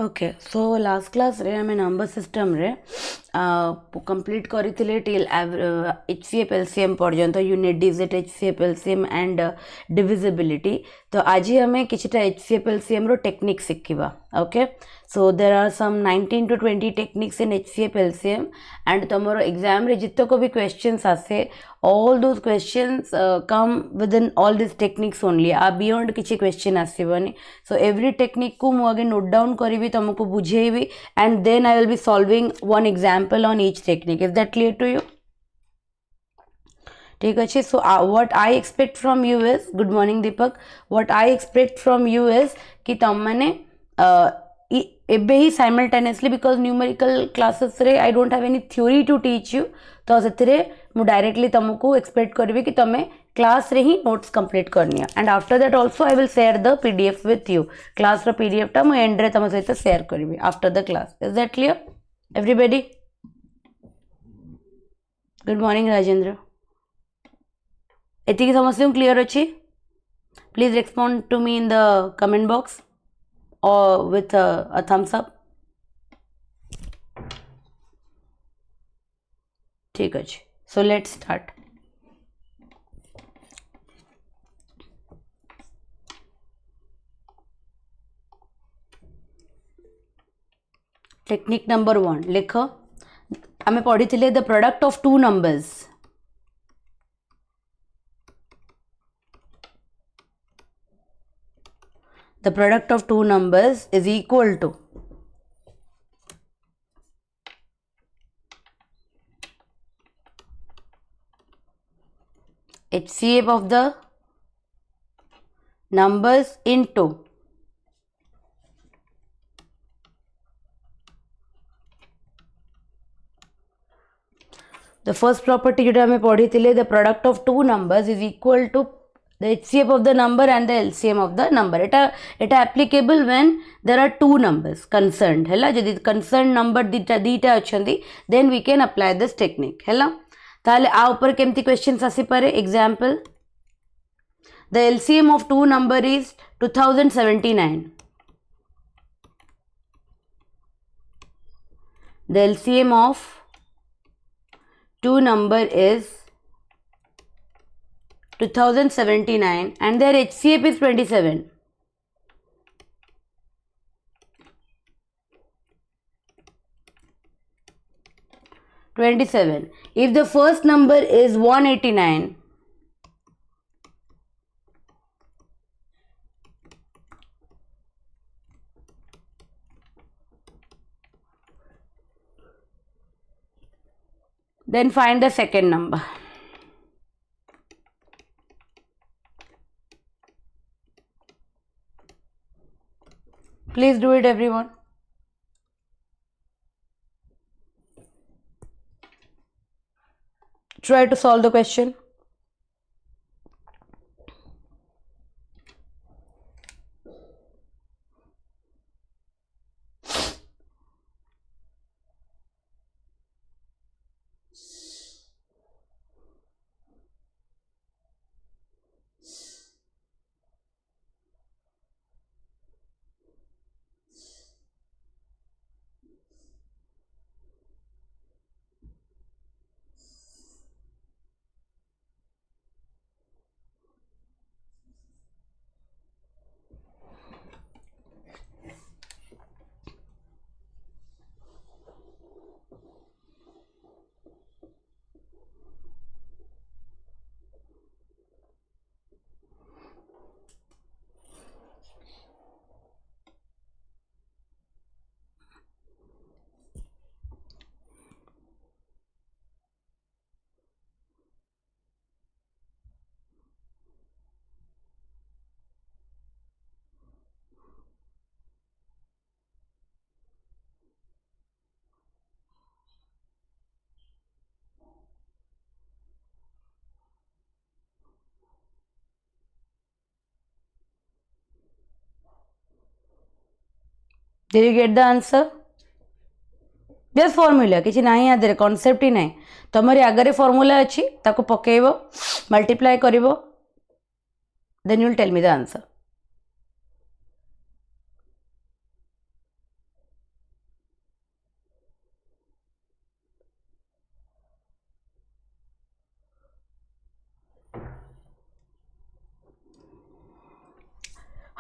Okay so last class रे आम number system रे कंप्लीट करथिले टिल एचसीएफ एलसीएम पर्यंत unit digit HCF LCM and divisibility तो आज आम किछटा एचसीएफ एलसीएम रो टेक्निक शिखिबा okay so there are some 19 to 20 techniques in HCF LCM and तुमर एग्जाम रे जितक भी क्वेश्चंस आसे all those questions come within all these techniques only uh beyond किसी question आसीबनी so every technique को मु आगे note down करी तुमको बुझेबी and then I will be solving one example on each technique. Is that clear to you? ठीक अच्छे so what I expect from you is good morning Deepak what I expect from you is कि तुम मैंने एबे ही simultaneously because numerical classes रे I don't have any theory to teach you तो से मु डायरेक्टली तुमको एक्सपेक्ट करी कि तुम क्लास रे ही नोट्स कंप्लीट करनी and after that also I will share the PDF with you class रो पीडीएफ टा मु एंड रे तुम सहित शेयर करी after the class is that clear everybody good morning Rajendra एति समस्त क्लियर अच्छी please respond to me in the comment box or with a thumbs up. ठीक अच्छे so let's start. Technique number 1 लिख आम पढ़ी थे the product of two numbers the product of two numbers is equal to HCF of the numbers into the first property जो हमें पढ़ी थी the product of two numbers is equal to the HCF of the number and the LCM of the number. It applicable when there are two numbers concerned. Hela jodi concerned number dita achandi then we can apply this technique. Hela tale a upar kemti questions asi pare example the LCM of two number is 2079. The LCM of two number is 2079 and their HCF is 27. If the first number is 189 then find the second number. Please do it everyone. Try to solve the question. Did you get the answer? Just formula किसी नहीं आदरे concept ही नहीं तुम्हारे आगरे formula अच्छी ताको पकेइबो multiply करिबो then you will tell me the answer.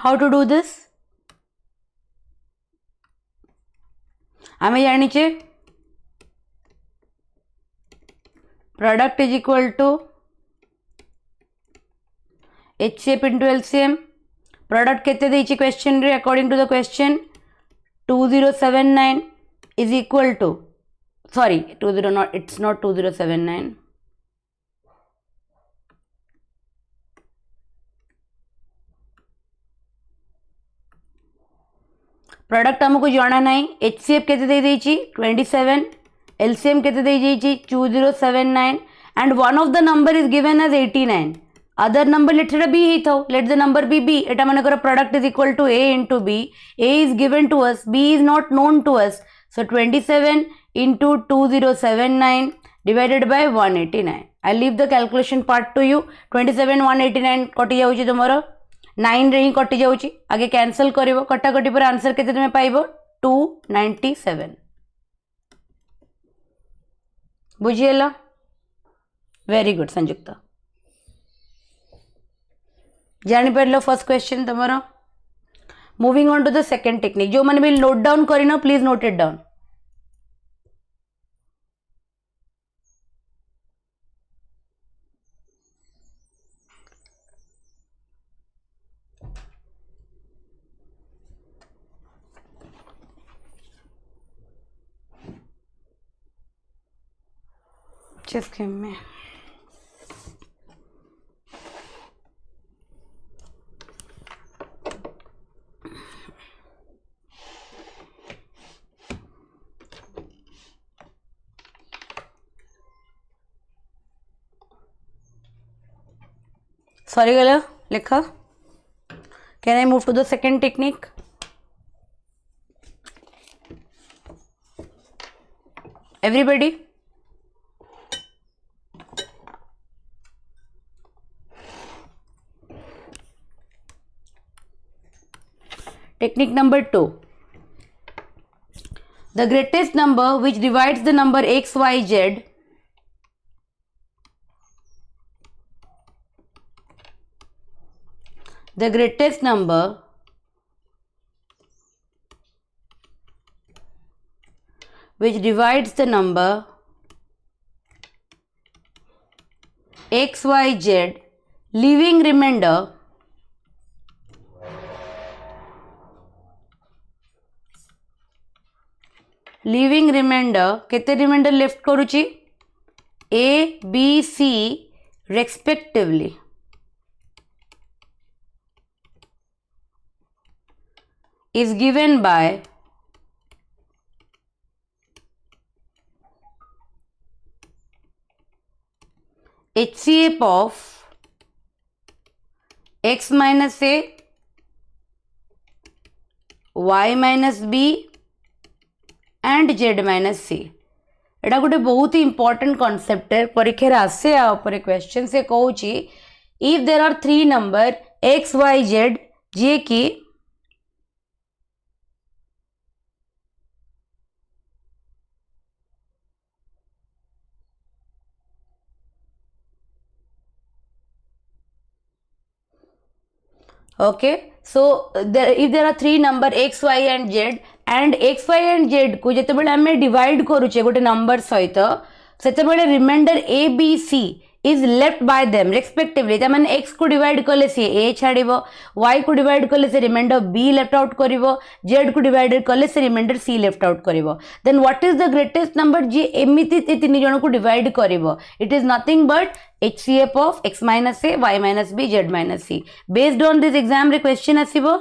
How to do this आम जाने product is equal to HCF into LCM product केते देइछि क्वेश्चन रे according to the question 2079 is equal to sorry 20 not it's not 2079 product हमको जाना नहीं HCF केते दे देइछि 27 LCM केते दे देइछि 2079 and one of the number is given as 89 other number let it be ही था let the number be B एटा माने करो product is equal to A into B A is given to us B is not known to us so 27 into 2079 divided by 189 I leave the calculation part to you 27 189 कटि जाउछि तमरो 9 रे ही कटि जाउछि आगे cancel करिवो कटा कटि पर answer केते तुमे पाइबो 297 बुझिएला very good Samyukta जानी पार फर्स्ट क्वेश्चन तुम moving on to the second technique जो मैंने भी नोट डाउन करना please note it down just give me sorry gala likha can I move to the second technique everybody technique number 2 the greatest number which divides the number x y z the greatest number which divides the number x y z leaving remainder केते reminder left करूची A B C respectively is given by HCF of x minus A y minus B and z minus C एटा गोटे बहुत ही important concept है परीक्षा आसे आपर question से कहूँ if there are 3 number x y z जे कि okay so if there are 3 number x y and z and x y and z को जेतेबेले आमे डिवाइड करूचे गोटे नंबर सहित सेतेबेले reminder a b c is left by them respectively ता माने x को डिवाइड करले से a छाड़िबो y को डिवाइड करले से रिमाइंडर b लेफ्ट आउट करिवो z को डिवाइड करले से रिमाइंडर c लेफ्ट आउट करिवो then what is the greatest number जे एमिति तीन जन को डिवाइड करिवो it is nothing but HCF of x minus a y minus b z minus c based on this exam रे question आसीबो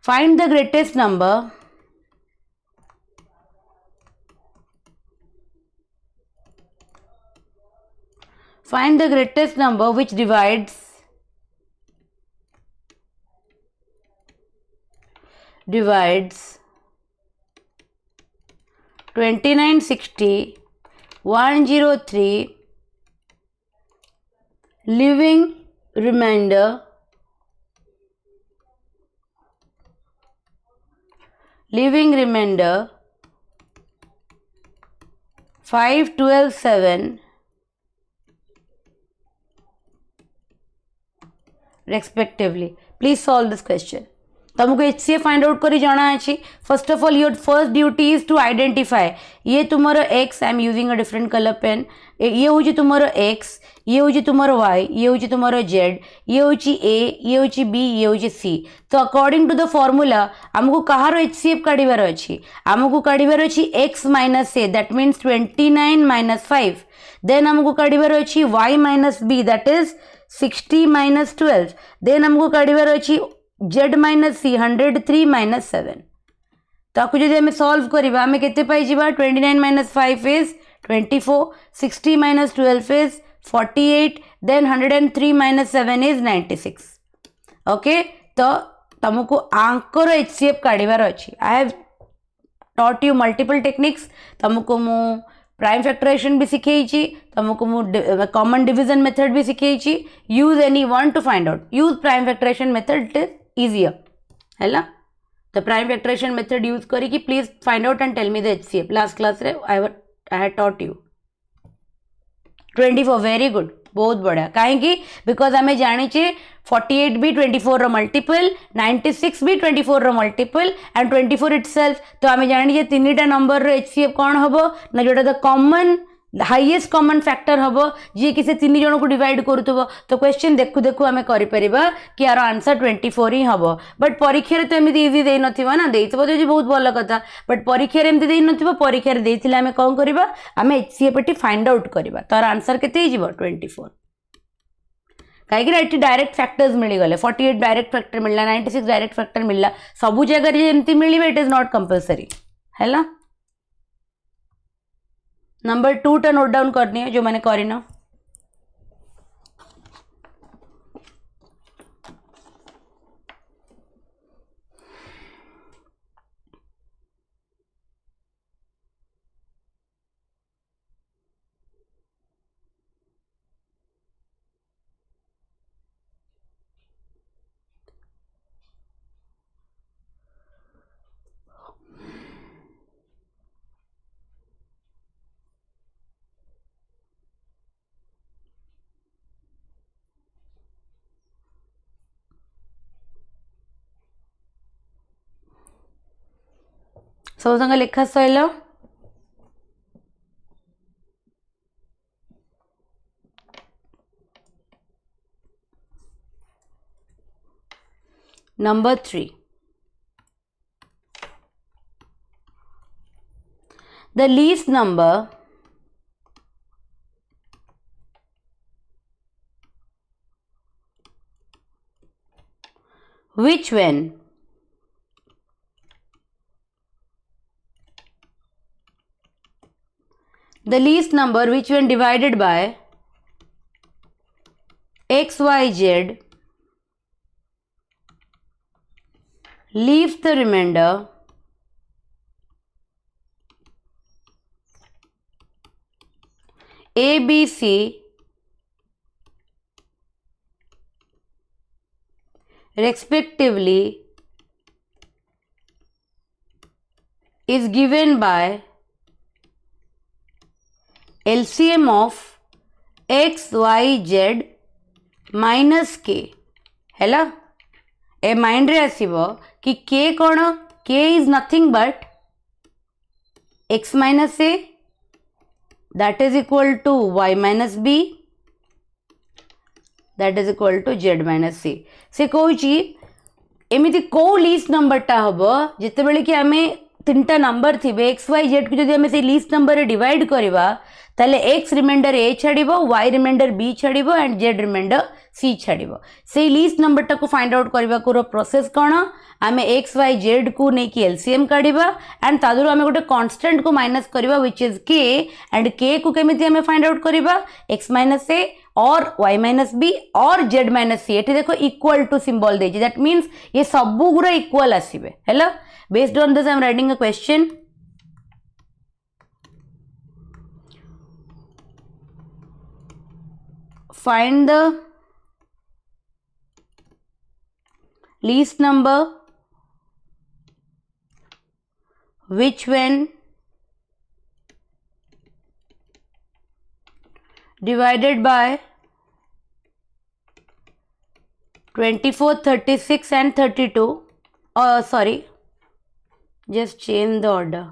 find the greatest number find the greatest number which divides 2960 103 leaving remainder 5 12 7 respectively. Please solve this question. तुमको HCF find out करी जाना अच्छी. First of all your first duty is to identify. ये तुम्हारा x, I am using a different colour pen. ये हूँ तुम्हारा x, ये हूँ तुम्हारा y, ये हूँ तुम्हारा z, ये हूँ a, ये हूँ b, ये हूँ c. तो अकॉर्डिंग टू द फॉर्मूला आमको कहार HCF काढ़िबार अच्छी. आमको काढ़िबार अच्छी x minus a, that means 29 minus 5. Then आमको काढ़िबार अच्छी y minus b, that is 60 minus 12. Then आमको काढ़िबार अच्छी z माइनस सी 103 माइनस 7. तो आपको जब हमें सॉल्व करिबा हमें केते पाई जिबा 29 minus 5 is 24, 60 minus 12 is 48, then 103 minus 7 is 96. Okay, तो तुमको आंकर HCF काढ़िबार अछि. I have taught you multiple techniques. तुमको मु प्राइम फैक्टराइजेशन भी सिखेइची, तुमको मु कॉमन डिवीजन मेथड भी सिखेइची. Use any one to find out. Use prime factorisation method, it is easier. है तो प्राइम फैक्टराइजेशन मेथड यूज करी कि please find out and tell me the HCF. Last class रे I had taught you 24. Very good, बहुत बढ़िया. कहीं because आम जाचे 48 भी 24 रो मल्टीपल, 96 भी 24 रो मल्टीपल एंड 24 इटसेल्फ. तो आम जाने तीन टा नंबर रो HCF कौन हम ना जोटा the common highest common factor हम जी कि से तीन जन को डिवाइड करूथबो. तो क्वेश्चन देखु देखु आम करि परिबा कि यार आंसर 24 ही हम. बट परीक्षा रे तो एमती इजी दे नथिबा ना, देइतबो जे बहुत भल कथा. बट परीक्षा रे एमती दे नथिबो. परीक्षा रे देइथिले आम कोन करिबा, आम HCF एटी फाइंड आउट करिबा. तार आंसर केते ही जिवो 24. कहीं डायरेक्ट फैक्टर्स मिलगले. 48 डायरेक्ट फैक्टर मिलला, 96 डायरेक्ट फैक्टर मिलला. सबू जगह एमती मिलबे इट इज नॉट कंपलसरी. हैला नंबर 2 टा नोट डाउन करनी है जो मैंने करना. सब संग लिखा cell. Number 3. The least number which when divided by x, y, z leaves the remainder A, B, C respectively is given by LCM of x, y, z minus k. हैला a mind रे आसीबो कि k cone, k is nothing but x minus a that is equal to y minus b that is equal to z minus c. से कहूची एमिति को least number टा हबो जिते बेले कि आमे तीनटा नंबर थिबे x y z को जदि आमे से लीस्ट नंबर रे डिवाइड करबा ताले x रिमाइंडर a छाड़िबो, y रिमाइंडर b छाड़िबो एंड z रिमाइंडर c छाड़िबो. से लीस्ट नंबर टा को फाइंड आउट करबा को प्रोसेस कोन, आमे x y z को नै कि एलसीएम काढिबा एंड तादुर आमे गोटे कांस्टेंट को माइनस करबा which is k and k को केमिति आमे फाइंड आउट करबा x माइनस a और y माइनस b और z माइनस c. एठी देखो इक्वल टू सिंबल देछि, दैट मीन्स ये सबु गुरा इक्वल आसीबे. हैला based on this I am writing a question. Find the least number which when divided by 24, 36 and 32. Sorry, just change the order.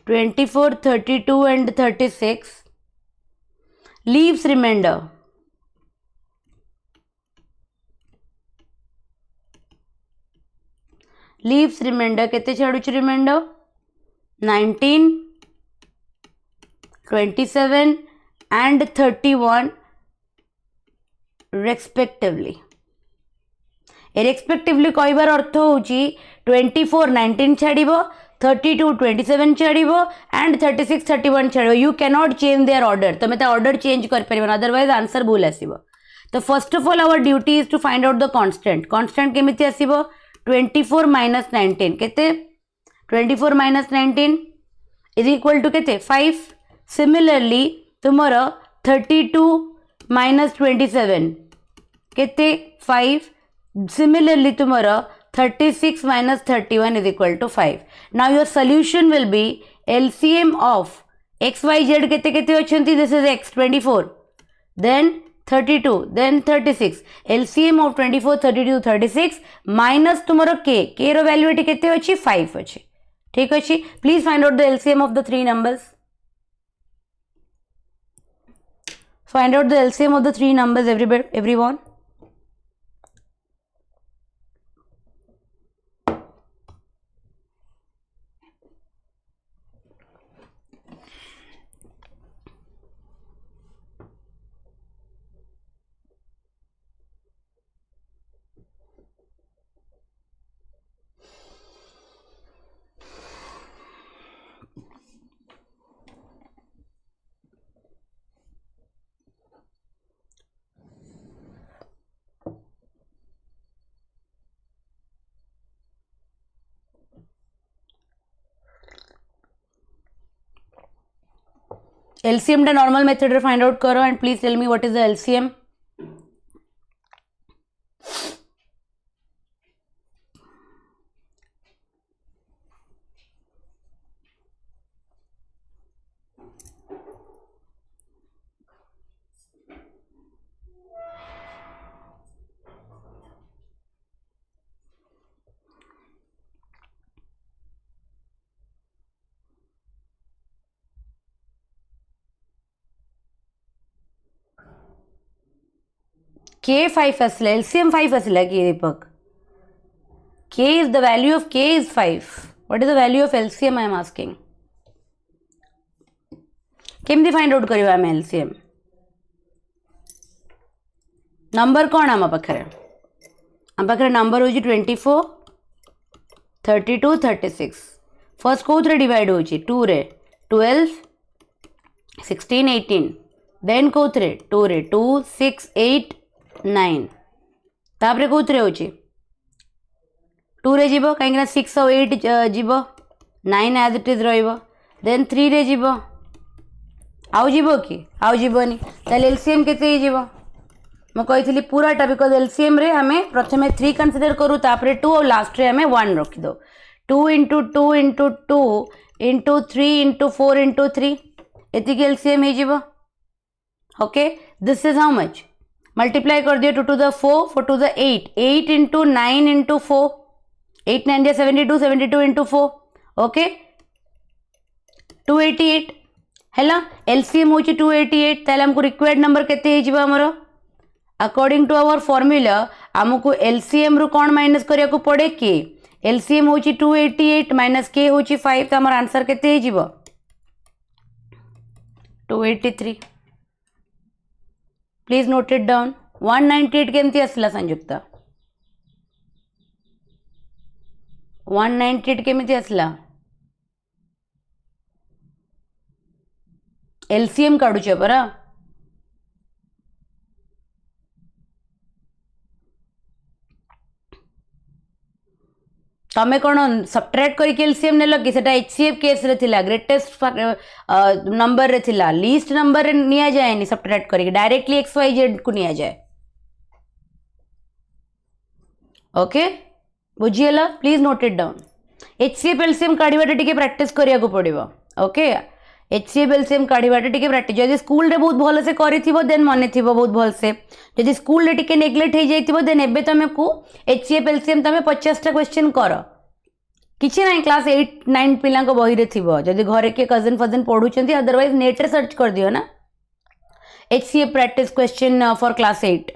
(24, 32 and 36) leaves remainder. Leaves remainder केते छाड़ुची remainder 19, 27 and 31 respectively. respectively कहबार अर्थ होची 24 19 छाड़िबो, 32 27 छाड़िबो and 36 31 छाड़िबो. You cannot change their order. तमे ता order change कर परिबो, otherwise answer भूल आसीबो. तो first of all our duty is to find out the constant. Constant केमिति आसीबो 24 minus 19 केते 24 minus 19 is equal to केते 5. Similarly तुम्हारा 32 minus 27 केते 5. Similarly तुम्हारा 36 minus 31 is equal to 5. Now your solution will be LCM of x y z केते केते अछंती. This is x 24, then 32, then 36. LCM of 24, 32, 36 minus तुम्हारा k. k रो value eighty केते अछि 5 अछि. ठीक अछि. Please find out the LCM of the three numbers. Find out the LCM of the three numbers, everyone. LCM टा normal method रे find out करो and please tell me what is the LCM. K 5 असले LCM 5 असला की दीपक. K is the value of K is 5. What is the value of LCM I am asking? केमती find out करिवा हम LCM? Number कौन आम पाखे number हो 24, 32, 36. First कौन डिवाइड हो 2 रे 12, 16, 18. देन कौन 2 रे 2, 6, 8, 9. तापरे कौन हो 2 रे जीवो कहीं 6 और 8 जीवो 9 एज इट इज रहिबो. देन 3 रे जीवो आउ जीवो कि आउ जीवोनी ताले एलसीएम केते जीवो मो कहितली पूराटा बिकॉज एलसीएम रे हमें प्रथमे 3 कंसीडर करू तापरे 2 और लास्ट रे हमें 1 रखी दो. 2 into 2 into 2 into 3 into 4 into 3 एतिक LCM हे जीवो. Okay this is how much multiply कर दियो 2 to the 4, 4 to the 8, 8 into 9 into 4, 8 9 दिया 72, 72 into 4. ओके 288 हैला एलसीएम होची 288 ताले हमको रिक्वायर्ड नंबर केते हे जीवा हमरो अकॉर्डिंग टू आवर फार्मूला हमको एलसीएम रु कोन माइनस करिया को पड़े के एलसीएम होची 288 माइनस के होची 5 त हमर आंसर केते हे जीवा 283. Please note it down. 198 केमती असला संयुक्ता 198 केमती असला एलसीएम काढूचे परा तमें कौन सब्ट्रैक्ट करके एलसीएम नेल कि सेटा एचसीएफ केस रे थिला ग्रेटेस्ट नंबर रे थिला लीस्ट नंबर रे निया जाए नि सब्ट्रैक्ट करके डायरेक्टली एक्स वाई जेड को निया जाए. ओके बुझीला please note it down. HCF LCM काढिबाटा टिके प्रैक्टिस करिया को पड़िबो. ओके HCF LCM काढ़ाटा टिके प्रैक्टिस जदि स्कूल रे बहुत भल से करिथिबो देन मने थिबो बहुत भल से जदि स्कूल रे टिके नेग्लेक्ट हो जाइथिबो देन एबे तुमको HCF LCM तुम 50टा क्वेश्चन कर किसी ना क्लास 8-9 पिला बही रे थिबो जदि घरे के कजन फजन पढ़ुचंती अदरवाइज नेट रे सर्च कर दियो ना HCF practice question for class 8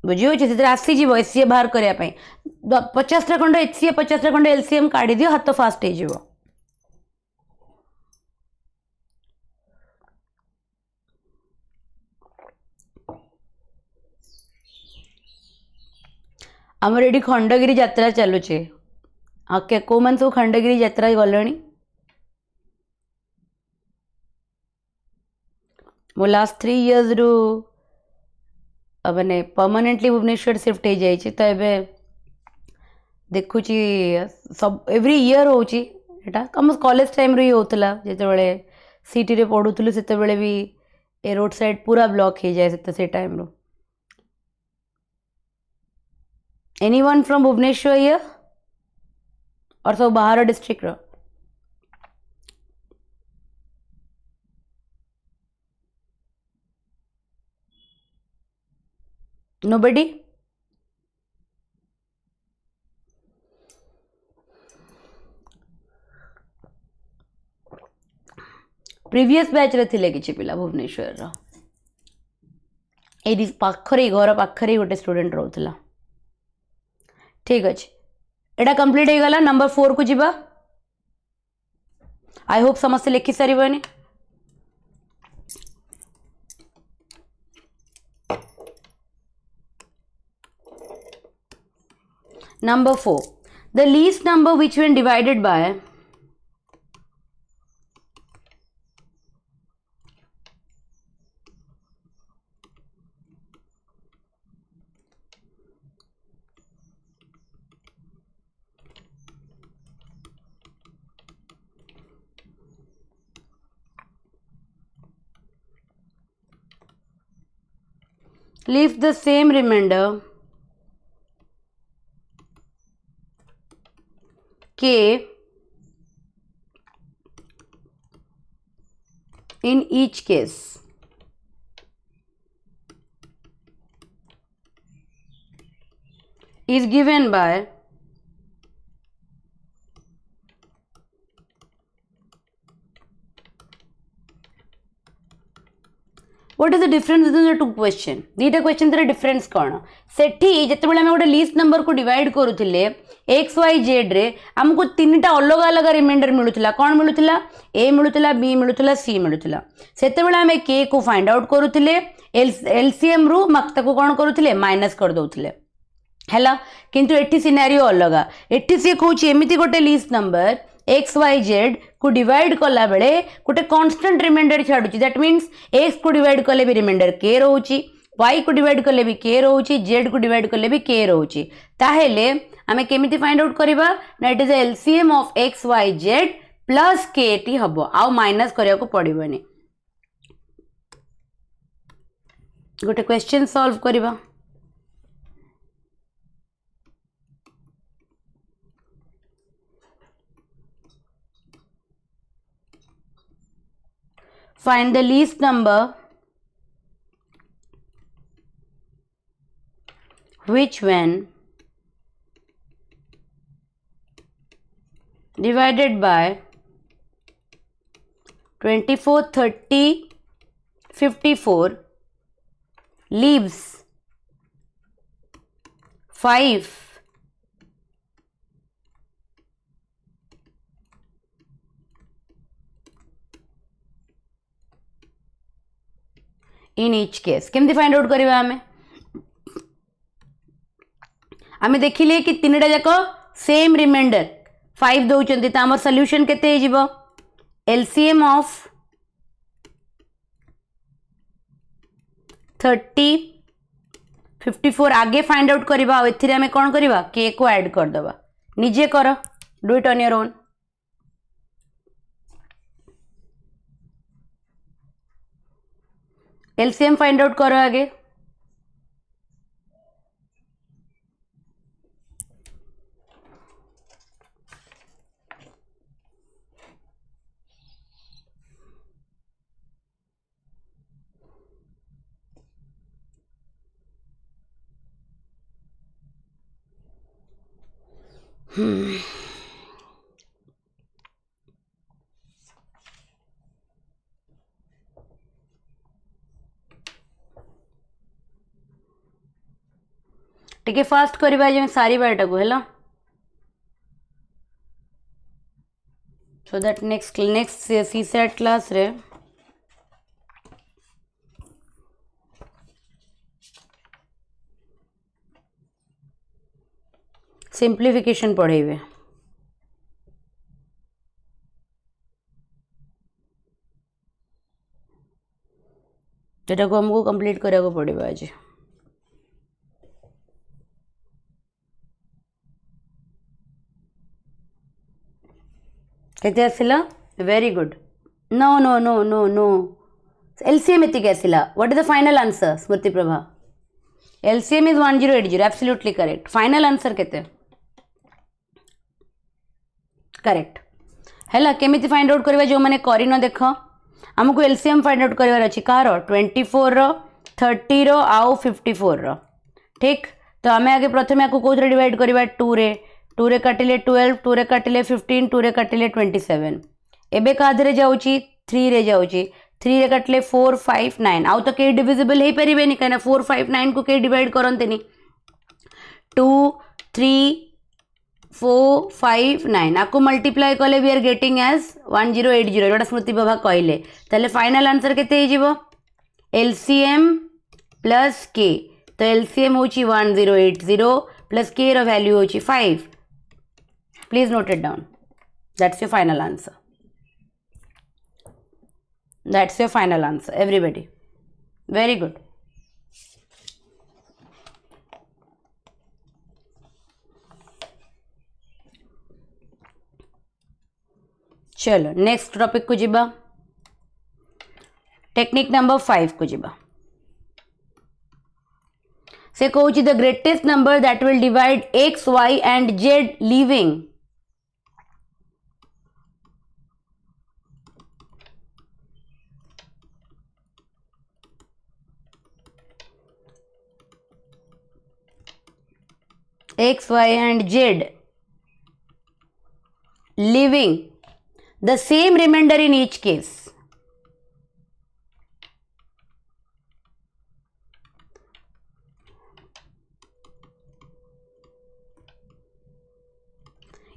बुझी से आसीज HCF बाहर करने 50टा खंड HCF 50टा खंड LCM काढ़ी दियो हाथ फास्ट हो आमर ये खंडगिरी यात्रा चलुचे आके को मन सब खंडगिरी यात्रा गले मो लास्ट 3 इयर्स रु मैंने परमानेंटली भुवनेश्वर शिफ्ट हो जाए तो ये देखुची सब every year home college time रू ही होता जिते सिटी रे पढ़ुलु से भी ए रोड साइड पूरा ब्लॉक हो जाए से टाइम रू एनीवन फ्रॉम भुवनेश्वर हियर और सब बाहर डिस्ट्रिक्ट रो नोबडी प्रीवियस बैच रे थिले किछि पिला भुवनेश्वर रो एडी पाखरे घर पाखरे गोटे स्टूडेंट रोथला ठीक अच्छे एटा कंप्लीट हो गला नंबर 4 को जीवा आई होप समस्त लिखि सारे number 4 the least number which when divided by leave the same remainder k in each case is given by What is the difference between the two question? दीटा question तेरा difference कौन सेठी जितेबाला आम गोटे लिस्ट नंबर को divide करूले x y z रे आमको 3टा अलग अलग रिमाइंडर मिलूला कौन मिलूला ए मिलूला बी मिलूला सी मिलूला सेतेबेले आम के को फाइंड आउट करूले एलसीएम रु ताको कौन करूले माइनस कर दउथिले हैला किंतु एठी सिनेरियो अलग एठी से कहूँ एमती गोटे least number x y z को डिवाइड कला बेले गोटे कांस्टेंट रिमाइंडर छाड़ुची दैट मीन्स एक्स को डिवाइड कले भी रिमाइंडर के रोची वाई को डिवाइड कले भी के रोची जेड को डिवाइड कले भी के रोची ताहेले आमे केमिति फाइंड आउट करिबा ना it is LCM of x y z plus k टी हबो आउ माइनस करिया को पड़िबनी गोटे क्वेश्चन सॉल्व करिबा find the least number which when divided by 24, 30, 54 leaves 5 in each case केमती फाइंड आउट करवा आमे देखिले कि 3टा जाक सेम रिमाइंडर 5 दउचंती त हमर सॉल्यूशन केते हे जिवो एलसीएम ऑफ 30 54 आगे फाइंड आउट करवा एथिरे आमे कोन करवा के को ऐड कर दबा निजे कर do it on your own LCM find out करो आगे टिके फास्ट करवा जे सारी बारटा को है सो दैट नेक्स्ट सी सेट क्लास रे सिंप्लीफिकेशन पढ़ेबे जेटा को हमको कंप्लीट करा को पड़ेगा आज केते आसिला very good no no no no no LCM एतिक आसिला what is the final answer Smriti Prabha LCM is 1080 absolutely correct final answer केते करेक्ट हैला केमिति फाइंड आउट करबा जो माने करी न देखो हमको एलसीएम फाइंड आउट करबार अछि कार 24 रो 30 रो आउ 54 रो ठीक तो आमे आगे प्रथमे आको कोथरे डिवाइड करबा 2 रे काटिले 12 2 रे काटिले 15 2 रे काटिले 27 एबे काधरे जाउची 3 रे जाउची 3 रे काटिले 4 5 9 आउ तो के डिविजिबल हे परिबेनी काना 4 5 9 को के डिवाइड करंतेनी 2 3 4 5 9 आपको मल्टीप्लाई कले वी आर गेटिंग एज 1080 जोटा स्मृति प्रभा कहले ताले फाइनल आंसर केते हे जिवो एलसीएम प्लस के तो एलसीएम होची 1080 प्लस के रो वैल्यू होची 5 please note it down that's your final answer that's your final answer everybody very good चलो नेक्स्ट टॉपिक को जीबा टेक्निक नंबर 5 को जीबा से कहूँ the greatest number that will divide x Y and z leaving x Y and z leaving the same remainder in each case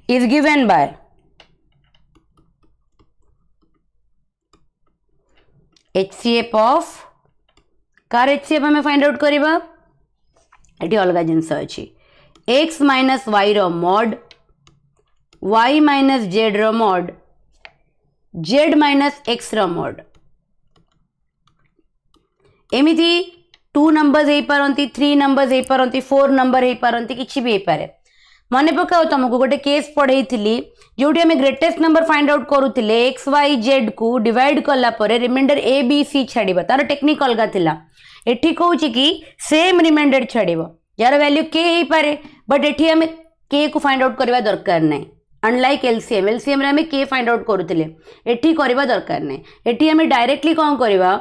is given by HCF of car HCF हमें find out करिबा eighty अलगा जिंस अछि x minus y रो mod y minus z रो mod z minus x रो mod एमिति 2 numbers हे पारंती 3 numbers हे पारंती 4 number हे पारंती किछि भी हे पारे माने पकाओ तुमको गोटे केस पढ़ेइथिली जोटी हमें ग्रेटेस्ट नंबर फाइंड आउट करूथिले x y z को डिवाइड कला परे रिमाइंडर a b c छाड़िबा तार टेक्निक अलगा थिला एठी कहूची कि सेम रिमाइंडर छाड़िबो यार वैल्यू k हे पारे बट एठी हमें k को फाइंड आउट करबा दरकार नै अनलाइक एलसीएम रे हमें के फाइंड आउट करूथिले एठी करबा दरकार नै एठी हमें डायरेक्टली कोन करबा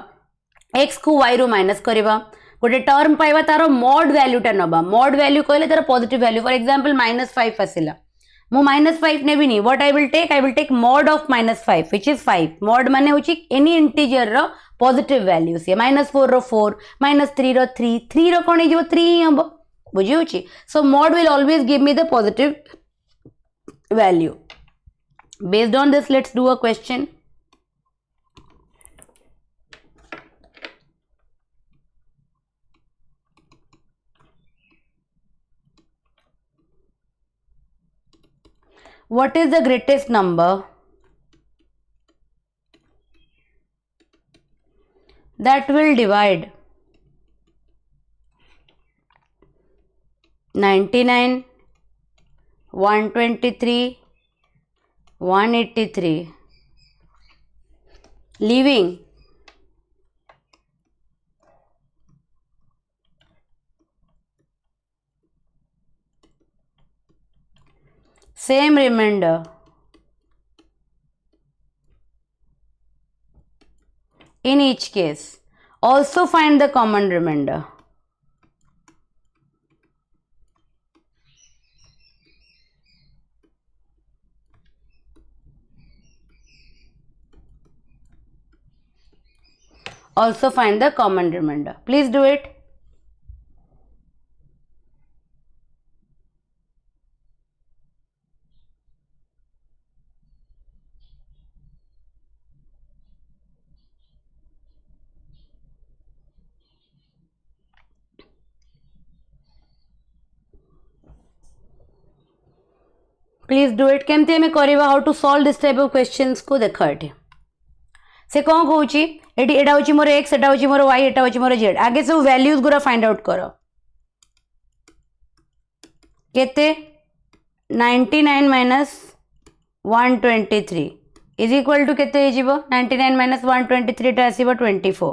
x को y रो माइनस करबा गोटे टर्म पाइबा तारो मॉड वैल्यूटा नबा मॉड वैल्यू कहले तार पॉजिटिव वैल्यू फॉर एग्जांपल -5 आसिला मु -5 नेबिनी what I will take mod of -5 which is 5 mod माने होची एनी इंटीजर रो पॉजिटिव वैल्यू से -4 रो 4 -3 रो 3 3 रो कोन जो 3 हबो बुझी होची so mod will always give me the positive value. Based on this, let's do a question. What is the greatest number that will divide 99 123 183 leaving same remainder in each case. Also find the common remainder. also find the common remainder. Please do it. Please do it केमती आम करवा how to solve this type of questions को देख ये से कौन कौन एटा हूँ मोर एक्स एटा हूँ मोर वाई एटा हूँ मोर जेड आगे सब वैल्यूज गुरा फाइंड आउट कर केते 99 माइनस 123 इज इक्वल टू केते 99 माइनस 123 टा आसीबो 24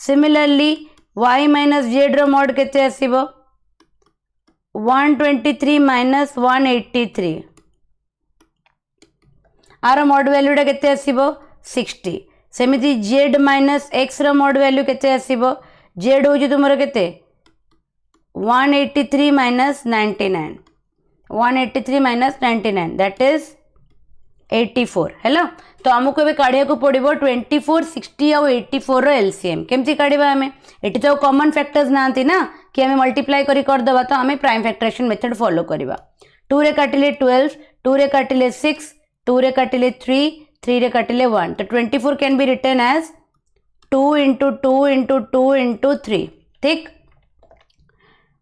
सिमिलरली y माइनस जेड रो मॉड केते आसीबो 123 माइनस 183 आर मॉड वैल्यूटा केते आसीबो 60 सेमिति जेड माइनस एक्स रो मॉड वैल्यू केते आसीबो जेड होची तुमरो केते 183 माइनस 99 183 माइनस 99 दैट इज 84 है तो आमको ए काढ़िया को पड़ो 24 60 आउ 84 रो एलसीएम केमती काढ़ा आम ये तो कॉमन फैक्टर्स ना कि आम मल्टीप्लाई करदे तो आम प्राइम फैक्टराइजेशन मेथड फॉलो करवा 2 रे काटिले 12 2 रे काटिले 6 2 रे काटिले 3 3 रे काटिले 1 तो 24 can be written as 2 into 2 into 2 into 3 ठीक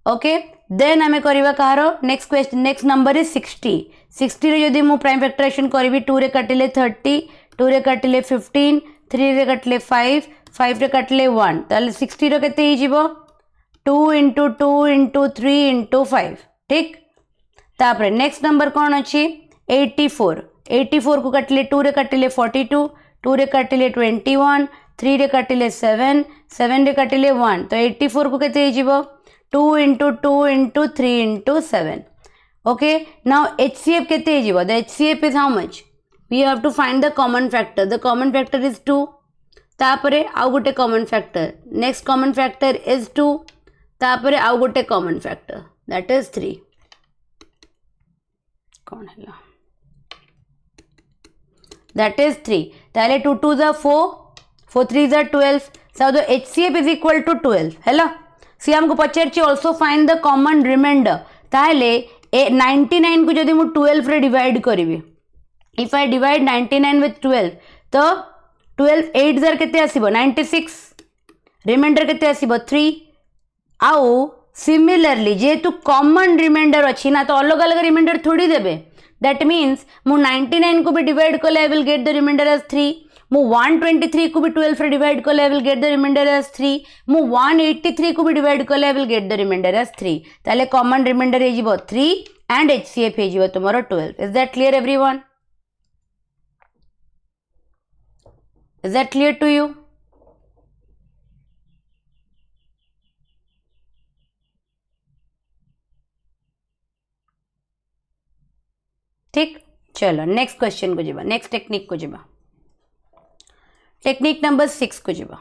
ओके देन आम करवा कहार next question next number is 60 60 रे जदि मु प्राइम फैक्टराइजेशन करी 2 रे काटिले 30 2 रे काटिले 15 3 रे काटिले 5 5 रे काटिले 1 ताले 60 रो केते ही जीवो 2 इंटू 2 इंटू 3 इंटू 5 ठीक तापर नेक्स्ट नंबर कौन अच्छी 84 84 को काटिले 2 रे काटिले 42 2 रे काटिले 21 3 रे काटिले 7 7 रे काटिले 1 तो 84 को केते ही जीवो 2 into 2 into 3 into 7 okay now HCF केते जीवो the HCF is how much we have to find the common factor the common factor is 2 तापरे आउ गोटे common factor next common factor is 2 तापरे आउ गोटे common factor that is 3 कौन है that is 3 ताले 2 2 is 4 4 3 is 12 so the HCF is equal to 12 है सी हमको पचार also find the common remainder ताहले 99 को जदि मु 12 रे डिवाइड करी इफ आई डिवाइड 99 विथ 12 तो 12 8 जार केते आसीबो 96 रिमाइंडर केते आसीबो 3 आउ सिमिलरली जेतु कॉमन रिमाइंडर अछि ना तो अलग अलग रिमाइंडर थोड़ी देबे दैट मीन्स मु 99 को भी डिवाइड करले I will get the remainder as 3 मु 123 को भी 12 रे डिवाइड करले I will get the remainder as 3 मु 183 को भी डिवाइड करले I will get the remainder as 3 ताले कॉमन रिमाइंडर हे जिवो 3 एंड HCF हे जिवो तुम्हारो 12 is that clear everyone is that clear to you ठीक चलो नेक्स्ट क्वेश्चन को जीवा नेक्स्ट टेक्निक को जीवा टेक्निक नंबर 6 को जीवा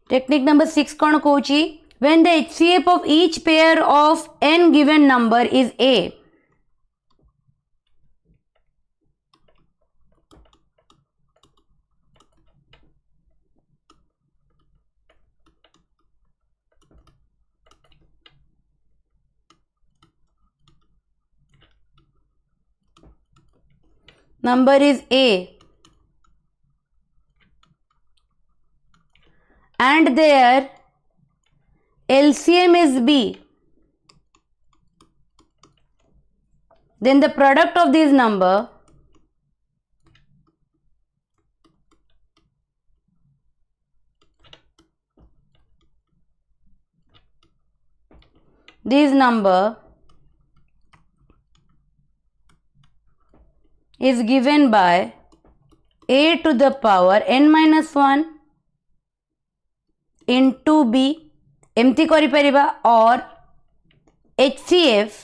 टेक्निक नंबर 6 कौन कहूची when the HCF of each pair of n given number is a number is a and their LCM is b then the product of this number is given by a to the power n minus 1 into b एमती करि परिबा और HCF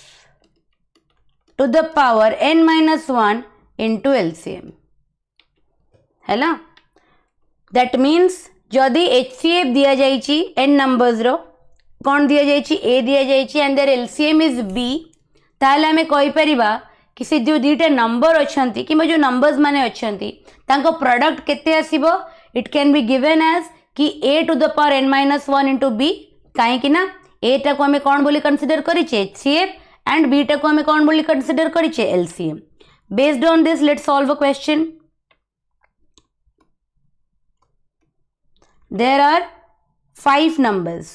to the power n minus 1 into LCM है ना that means जदि HCF दिया जाइछि n numbers रो कौन दिया जाइछि a दिया जाइछि एंड देयर LCM इज b ताहले आमे कहि परिबा कि से जो दुईटा नंबर अछंती कि जो नंबर्स माने अछंती तांको प्रोडक्ट केते आसीबो it can be given as कि a to the power n minus 1 into b कहीं कि ना a टा को आमे कौन बोली कंसीडर करिचे HCF एंड b टा को आमे कौन बोली consider करिचे LCM. Based on this, let's solve a question. There are 5 numbers.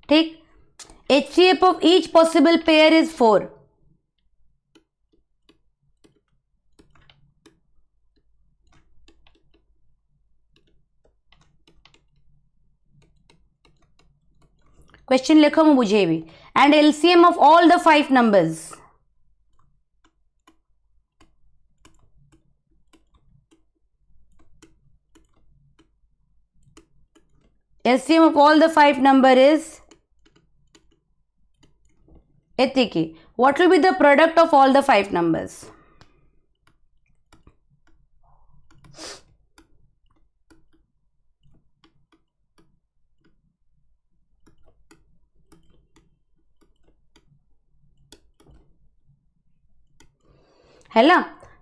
ठीक. HCF of each possible pair is 4. Question लिखो मैं बुझेबी. And LCM of all the 5 numbers. LCM of all the 5 number is etiki. What will be the product of all the 5 numbers? हैला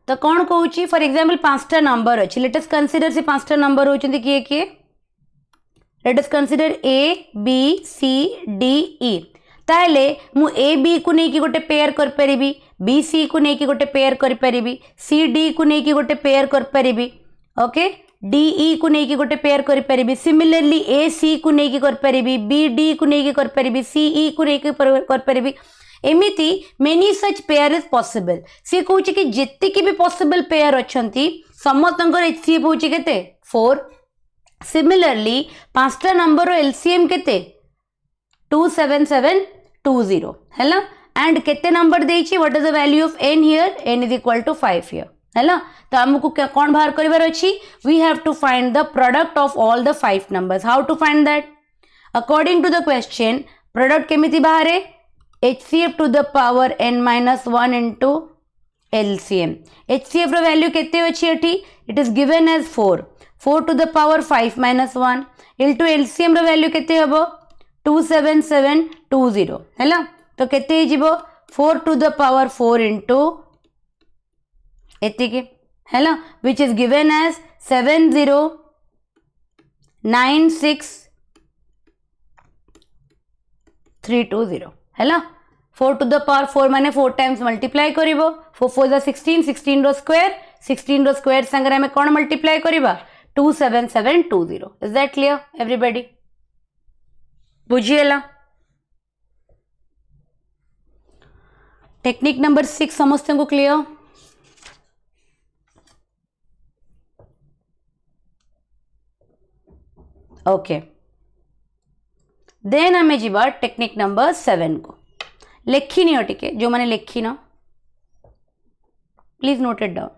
तो कौन कहूँ for example 5टा number अच्छी let us consider से 5टा number होचंती किए किए let us consider A B C D E ताहले मु A B को नहीं कि गोटे पेयर कर परिबी B C को नहीं कि गोटे पेयर कर परिबी C D को नहीं कि गोटे पेयर कर परिबी ओके D E को नहीं कि गोटे पेयर कर परिबी सिमिलरली A C को नहीं कि कर परिबी B D को नहीं कि कर परिबी C E को नहीं कि कर परिबी एमिति many such pair is possible सी कहूँ कि जितने की भी पॉसिबल पेयर अच्छी समस्त HCF हूँ केते 4 सिमिलरली 5टा नंबर LCM केते 27720 हैला एंड केते नंबर देछि what is the value of n here n is equal to 5 here हैला तो हमको कौन बाहर करिवार अछि we have to find the product of all the 5 numbers how to find that according to the question product केमिति बाहर HCF to the power n minus 1 into LCM. HCF रो वैल्यू केते अछि एठी it is given as 4 to the power 5 minus 1 into LCM रो value केते हबो 27720 हैला तो केते हिजिबो 4 to the power 4 into एतिके हैला which is given as 7096320 हैला 4 to the power 4 माने 4 टाइम्स मल्टीप्लाई करिवो 4 4 जा 16 16 रो स्क्वायर संगे हमें कोन मल्टीप्लाई करिबा 27720 इज दैट क्लियर एवरीबॉडी बुझिएला टेक्निक नंबर 6 समस्त को क्लियर ओके देन आमे जीवा टेक्निक नंबर 7 को लेखिनी टिके जो मैंने लेखिन प्लीज नोट इट डाउन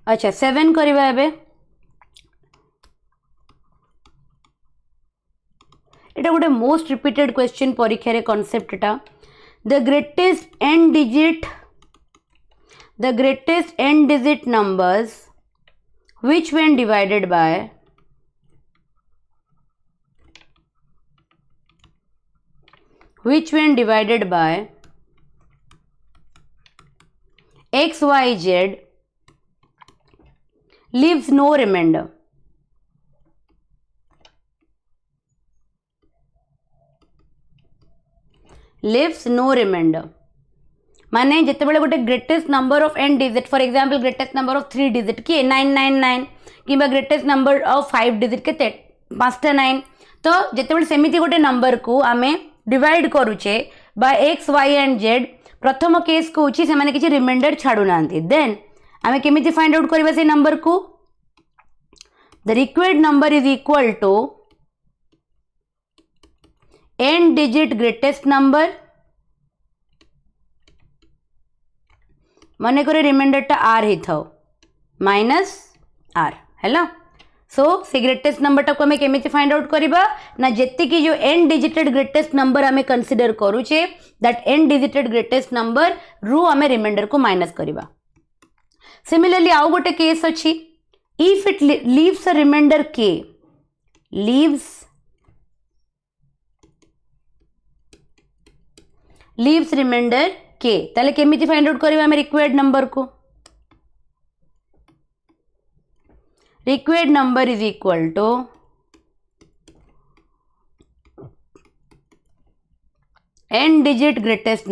अच्छा 7 करवा एबे एटा गोटे मोस्ट रिपीटेड क्वेश्चन परीक्षा रे कांसेप्ट टा the greatest n digit numbers which when divided by XYZ leaves no remainder leaves no remainder माने जितेबाला गोटे greatest number of n digit for example greatest number of 3 digit किए 999 कि greatest number of 5 digit के 5टा 9 तो जितेबाला सेमिति गोटे number को आमे डिवाइड करूचे by x Y and z प्रथम केस को से माने किसी रिमाइंडर छाड़ू ना देन आमे केमिति फाइंड आउट करबा से नंबर को the required number is equal to N digit greatest number मन करे रिमाइंडर टा आर ही था माइनस आर है सो से ग्रेटेस्ट नंबर टाक आम केमी फाइंड आउट करवा ना जी जो एन डिजिटेड ग्रेटेस्ट नंबर आम कंसीडर करुचे that n digited greatest number रु आम रिमाइंडर को माइनस करवा सिमिलरली आउ गोटे केस अच्छी if it leaves a remainder K leaves remainder के ताले केमिति फाइंड आउट करवा आम रिक्वायर्ड नंबर को required number is equal to N digit greatest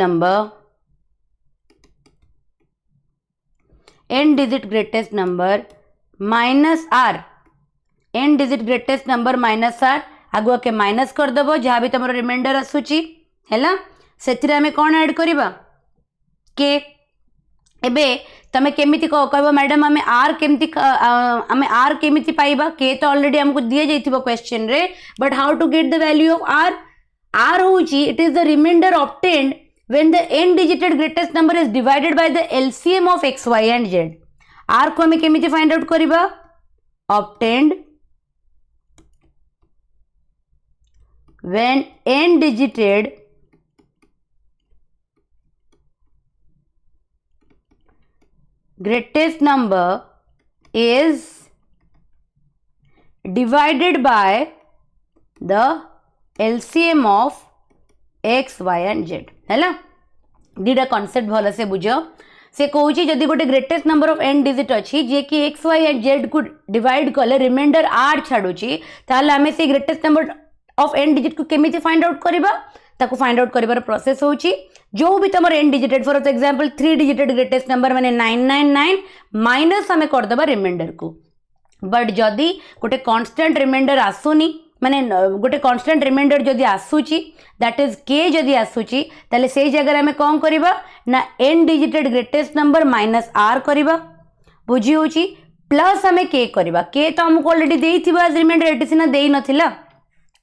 number minus R N digit greatest number minus R आगुआ के माइनस करदेव जहाँ भी तुम रिमाइंडर आसूची है से आम कौन ऐड करवा के एबे तमे केमिति कहबो मैडम आमे आर केमिति पाइबा के तो ऑलरेडी हमको दिए जाइथिबो क्वेश्चन रे but how to get the value of R होची it is the remainder obtained when the N digited greatest number is divided by the LCM of x Y and Z R को हमें केमिति find out करबा obtained when N digited greatest number is divided by the LCM of x, y and z है ना दीटा concept भल से बुझ से कहूँ जदि गोटे greatest number of n digit अच्छी जे कि एक्स वाई एंड जेड को डिवाइड कले रिमाइंडर आर छाड़ुची ताले आमे से greatest number of n digit को केमिति फाइंड आउट करबा ताको फाइंड आउट करिवार प्रोसेस होची जो भी तुम n digited for example 3 digited greatest number माने 999 माइनस आमे कर दबा रिमाइंडर को बट जदि गोटे कांस्टेंट रिमाइंडर आसुनी माने गोटे कांस्टेंट रिमाइंडर जदि आसुची दैट इज के जदि आसुची ताले सेही जगह आमे कोन करबा ना n digited greatest number minus R करबा बुझी होची प्लस आमे के करबा के तो हमको ऑलरेडी देइथिबा एज रिमाइंडर एटी सिना देई नथिला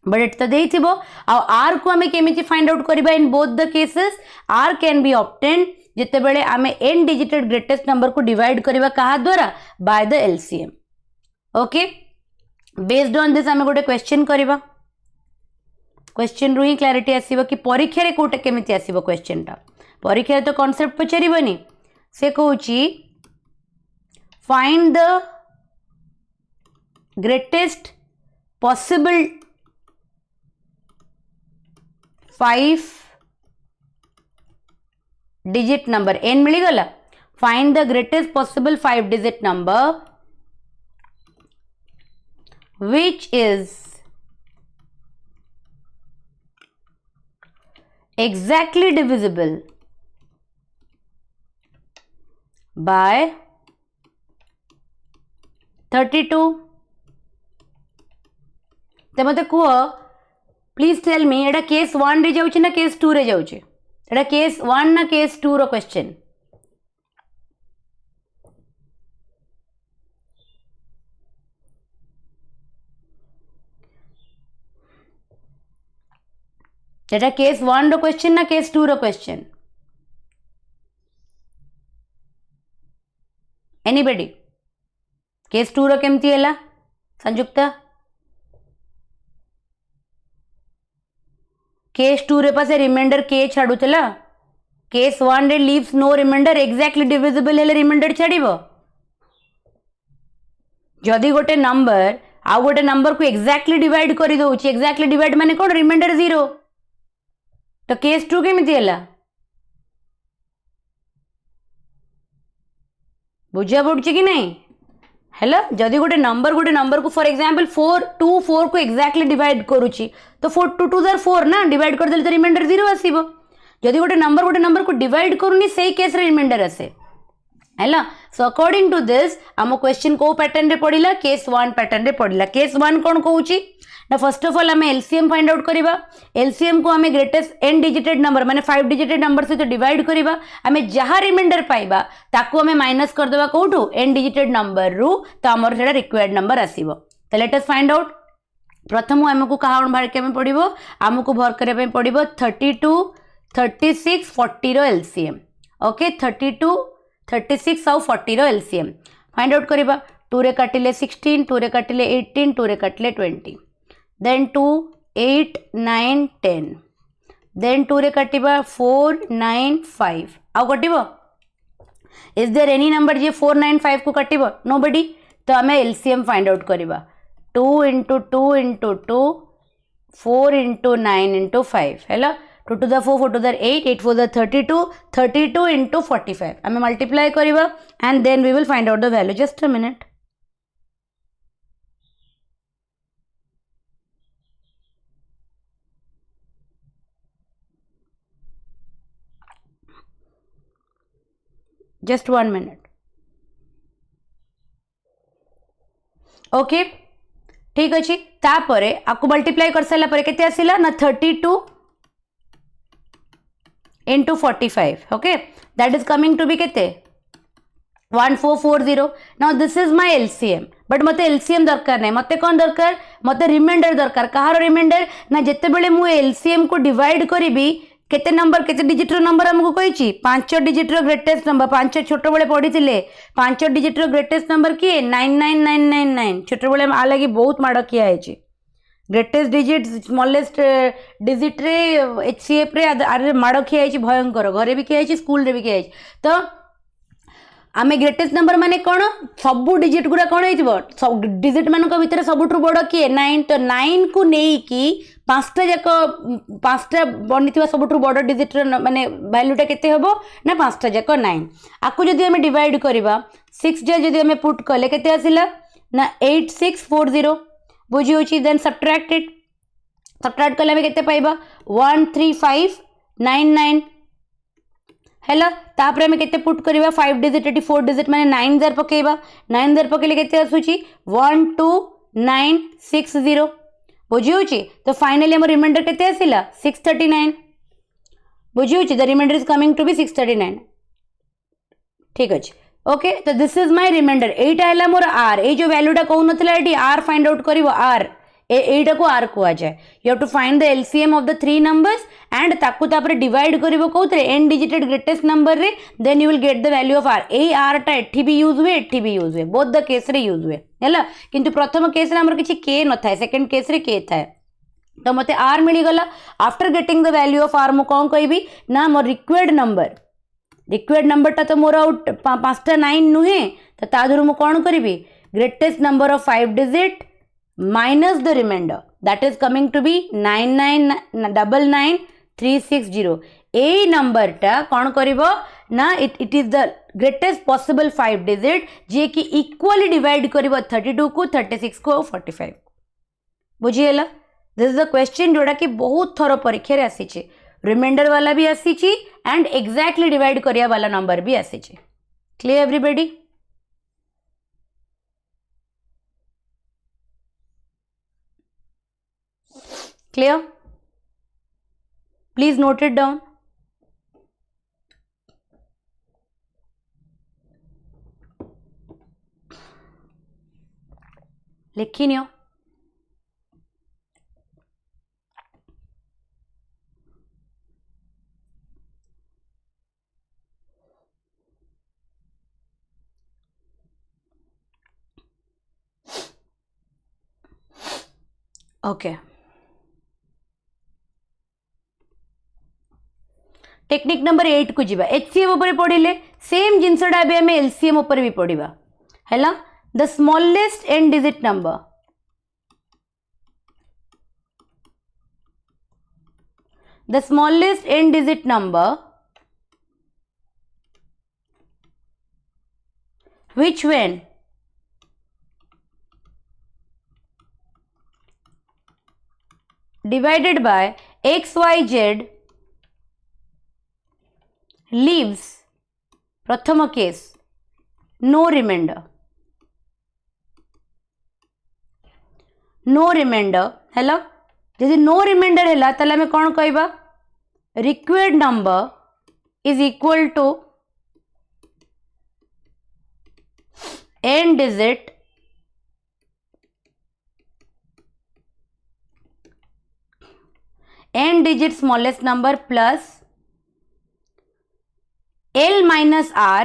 बट एट तो देइथिबो आ आर को आमे केमिति फाइंड आउट करबा in both the cases R can be obtained जिते बेले आमे एन डिजिटेड ग्रेटेस्ट नंबर को डिवाइड करबा कहा द्वारा by the LCM okay based on this आमे गोटे क्वेश्चन करबा क्वेश्चन रु ही क्लैरिटी आसीबो कि परीक्षा रे कोटे केमिति आसीबो क्वेश्चन टा परीक्षा रे तो कांसेप्ट पचरिबनी से कहूची find the greatest possible 5 digit number N मिलगला find the greatest possible 5 digit number which is exactly divisible by 32 तो मत कह please tell me Etah case 1 रे जाउची ना केस 2 रे जाउची एटा केस 1 ना केस 2 रो क्वेश्चन एटा केस 1 रो क्वेश्चन ना केस 2 रो क्वेश्चन एनीबडी केस 2 रो केमती हैला संयुक्ता केस 2 रे पासे रिमाइंडर के छाड़ुतला केस 1 रे leaves no remainder exactly divisible हेले रिमाइंडर छाड़िबो जदि गोटे नंबर आ गोटे नंबर को एक्जाक्टली डिवाइड करि दोउची एक्जाक्टली डिवाइड माने कोन रिमाइंडर 0 तो केस 2 केमिति हैला बुझा पड़ुची कि नहीं हैला जदि गोटे नंबर को फॉर एग्जांपल 4 को एक्जाक्टली डिवाइड करूची तो 4 2 2 4 ना डिवाइड कर देले तो रिमाइंडर 0 आसीबो जदि गोटे नंबर को डिवाइड करूनी से केस रिमाइंडर आसे है। सो अकॉर्डिंग टू दिस आम क्वेश्चन को पैटर्न रे पड़िला केस 1 पैटर्न रे पड़िला। केस 1 कौन कहूँ ना फर्स्ट ऑफ ऑल आम एलसीएम फाइंड आउट करवा। एलसीएम को आम ग्रेटेस्ट एन डिजिटेड नंबर माने 5 डिजिटेड नंबर सहित डिवाइड करवा। आम जहाँ रिमाइंडर पाइबा ताकू आम माइनस करदेवा कौटू एन डिजिटेड नंबर रु तो आमर सेटा रिक्वायर्ड नंबर आसीबो। तो लेट अस फाइंड आउट। प्रथम आमको कहा बाहर के पड़ो आमको भर करने पड़ो 32 36 40 रो एलसीएम। ओके 32 36 आउ 40 रो एलसीएम फाइंड आउट करवा। 2 रे काटिले 16 2 रे काटिले 18 2 रे काटिले 20 देन 2 8 9 10 देन 2 रे काटिबा 4 9 5 आउ कटिबो। इज देयर एनी नंबर जे 4 9 5 को काटिबो? नोबडी। तो आम एलसीएम फाइंड आउट करवा 2 into 2 into 2 4 into 9 into 5 है 2 to the 4 4 to the 8 8 4 the 32 32 into 45 आम मल्टीप्लाई करवा and then we will find out the value. Just a minute. Just 1 minute. Okay ठीक अच्छे। तापरे आपको मल्टीप्लाई कर सारा पर केते आसिला ना 32 into 45 okay that is coming to be केते 1440। Now this is my LCM but मते एलसीएम दरकार नहीं। मते कौन दरकार? मते रिमाइंडर दरकार। कहार रिमाइंडर ना जिते बेले मु एलसीएम को डिवाइड करी केते नंबर केते डिजिट रो नंबर हमको कही 5 डिजिट रो ग्रेटेस्ट नंबर 5 छोट बेले पढ़ी 5 डिजिट रो ग्रेटेस्ट नंबर किए 99999 छोट बेले आ लगी बहुत माड़ किया है। ग्रेटेस्ट डिजिट स्मॉलेस्ट डिजिट रे एचसीएफ रे आरे माड़ खिया भयंकर घरे भी खिया स्कूल रे भी खिया। तो आम ग्रेटेस्ट नंबर माने कौन सबू डिजिट गुड़ा कौन हो डिजिट मान भर सबुठ बड़ किए 9। तो 9 को लेकिन 5टा जाक 5टा बनी सबुठ बड़ डिजिट माने वैल्यूटा केते हबो ना 5टा जाक 9। आपको जदि आम डिवाइड करवा 6 जदि आम पुट कले केते आसिला ना 8640 बुझी होची। Then subtract it. सब्ट्रैक्ट कले केते पाइबा 13599 है। तापर आम केते पुट करवा 5 डिजिट 4 डिजिट माने 9000 पकेबा 9000 पकेले केते आसुची 12960 बुझी होची। तो फाइनली हम रिमाइंडर केते आसिला 639 बुझी होची। The remainder is coming to be 639 ठीक अच्छे। ओके तो दिस इज माय रिमाइंडर। एटा है मोर आर ए जो वैल्यूटा कहून आर फाइंड आउट कर आर एटा को आर कह जाए। You have to find the LCM of the 3 numbers and ताकू तापर डिवाइड करिवो कोथरे एन डिजिटेड ग्रेटेस्ट नंबर रे then you will get the value of R. ए आर टा एठी भी यूज हुए एठी भी यूज हुए बोथ द केस रे यूज हुए हैला। किंतु प्रथम केस रे हमर किछि के न थाए सेकंड केस रे के थाए। तो मते आर मिली गला। After getting the value of R मु कोन कहबी ना मोर रिक्वायर्ड नंबर टा तो मोर आउट 5टा 9 नुहे तो तादुर मु कोन करबी greatest number of 5 digit minus the remainder that is coming to be 9999360। ए नंबर टा कौन करिवो ना it is the greatest possible 5 digit जे कि इक्वली डिवाइड करिवो 32 को 36 को 45 बुझीला। दिस इज द क्वेश्चन जोड़ा कि बहुत थर परीक्षा रे आसीची रिमाइंडर वाला भी आसीची एंड एग्जैक्टली डिवाइड करिया वाला नंबर भी आसीची। Clear everybody? Clear? Please note it down. लिखी नहीं हो? ओके टेक्निक नंबर 8 को जीवा। एचसीएम ऊपर पढ़िले सेम जिनसटा भी हमें एलसीएम ऊपर भी पढ़िबा हैला। The smallest n digit number which when divided by xyz leaves प्रथम केस no remainder हेलो जदि नो रिमाइंडर है ताले हमें कौन कहबा required number is equal to n digit smallest number plus L minus R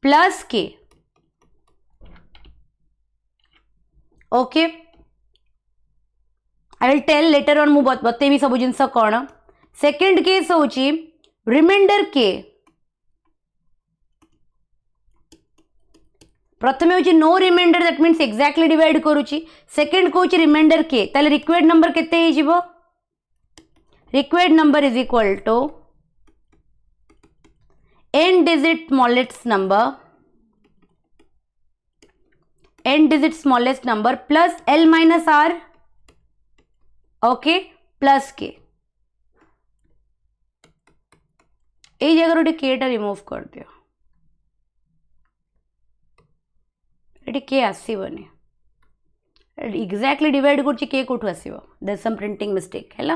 plus K. Okay, I will tell later on मु बतेबी सब जिनस कौन. सेकेंड केस होची रिमाइंडर के प्रथम होची no remainder that means exactly divide करूची. सेकेंड कोची remainder के ताले रिक्वायर्ड नंबर केते हे जीवो required number is equal to n digit smallest number plus L minus R okay plus K. এই জায়গার ওটি কেটা রিমুভ করদিও এটি কে আসিবনি एक्जाक्टली डिवाइड करछि के कोठु आसीबो देयर सम प्रिंटिंग मिस्टेक हैला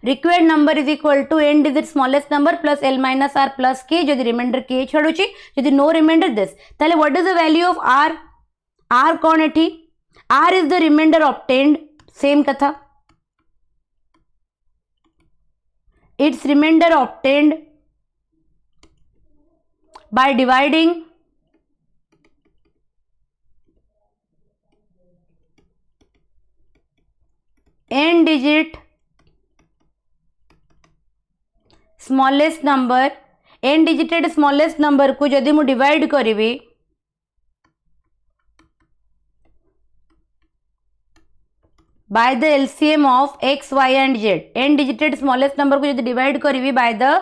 required number is equal to n digit smallest number plus L minus R plus K जदि रिमाइंडर K छडुछि जदि नो रिमाइंडर दिस ताले what is the value of R कोन एठी R is the remainder obtained same कथा its remainder obtained by dividing n digit smallest number n digited smallest number को जदि मु divide करिवि by the LCM of x, y and z n digited smallest number को जदि divide करिवि by the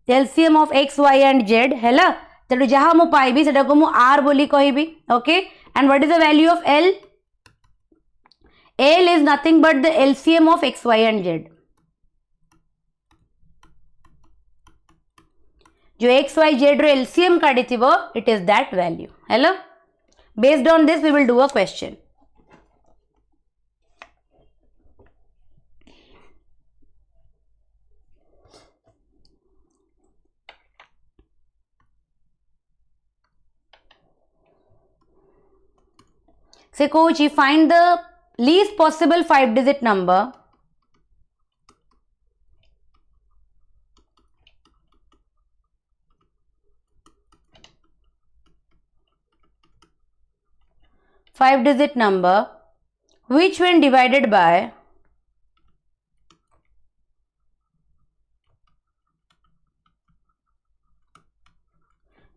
LCM of x, y and z हैला तेडु जहा मु पाइबी सेटा को मु r बोली कहिबी okay and what is the value of l l is nothing but the LCM of x, y and z जो x, y, z रो LCM काढी थिबो it is that value हैला based on this we will do a question. से Kochi find the least possible 5-digit number which when divided by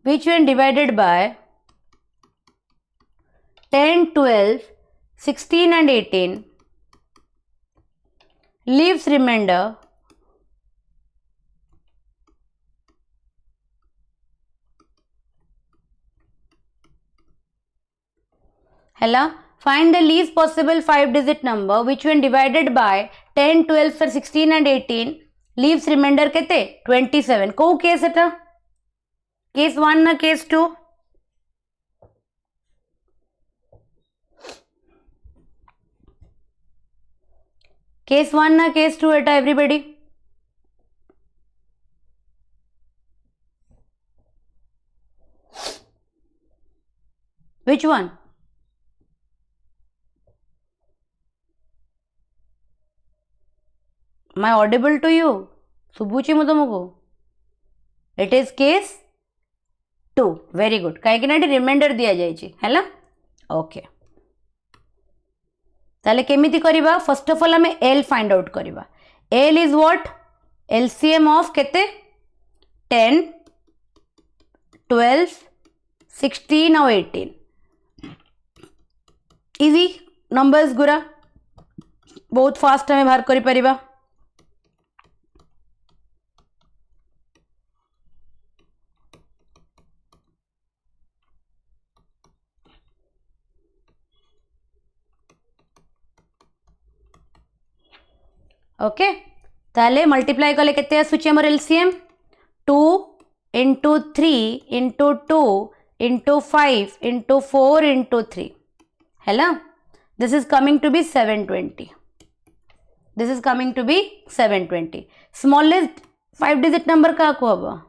which when divided by 10, 12, 16 and 18 leaves remainder hella find the least possible 5-digit number which when divided by 10, 12, 16 and 18 leaves remainder kete 27 को case एटा case 1 ना case 2 case 1 ना case 2 Etah everybody which one am I audible to you सुबुची मु तुमको it is case 2 very good कहीं ना reminder दिया जाइए हैला ओके ताले केमिति करिबा फर्स्ट ऑफ ऑल हमें L फाइंड आउट करिबा L is what LCM of केते 10 12 16 और 18 इजी नंबर्स गुरा बहुत फास्ट हमें बाहर करि परिबा ओके ताले मल्टीप्लाई कले केते आसुची हमर LCM 2 into 3 into 2 into 5 into 4 into 3 है this is coming to be 720 this is coming to be 720 smallest 5 digit number क्या हम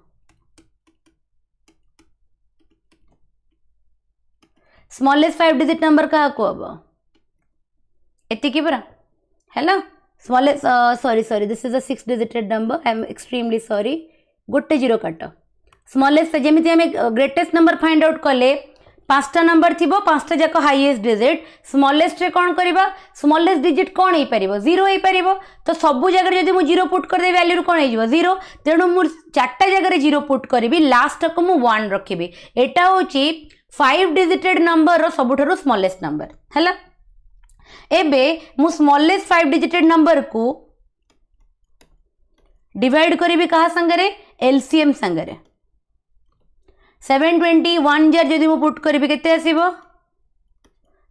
स्मॉलेस्ट 5 डिजिट नंबर क्या हम एतिकी परा है smallest sorry sorry this is a 6 डिजिटेड number I am extremely sorry गोटे zero काट smallest जमी आम ग्रेटेस्ट नंबर फाइंड आउट कले 5टा नंबर थी 5टा जाक हाईएस्ट डिजिट स्मॉलेस्ट रे कौन करबा स्मॉलेस्ट डिजिट कौन हो पार जीरो हो पार तो सबू जगह जब मुझे जीरो पुट करदे वैल्यू कौन हो जीरो तेणु मुझे 4टा जगह जीरो पुट करी लास्ट को मुझे 1 रखी एटा हूँ 5 डिजिटेड नंबर सबुठारु स्मॉलेस्ट नंबर है एबे मु स्मॉलेस्ट 5 डिजिटेड नंबर को डिवाइड करी कहा संगरे एलसीएम संगरे 720 1 जार जदि मु पुट करी केते आसीबो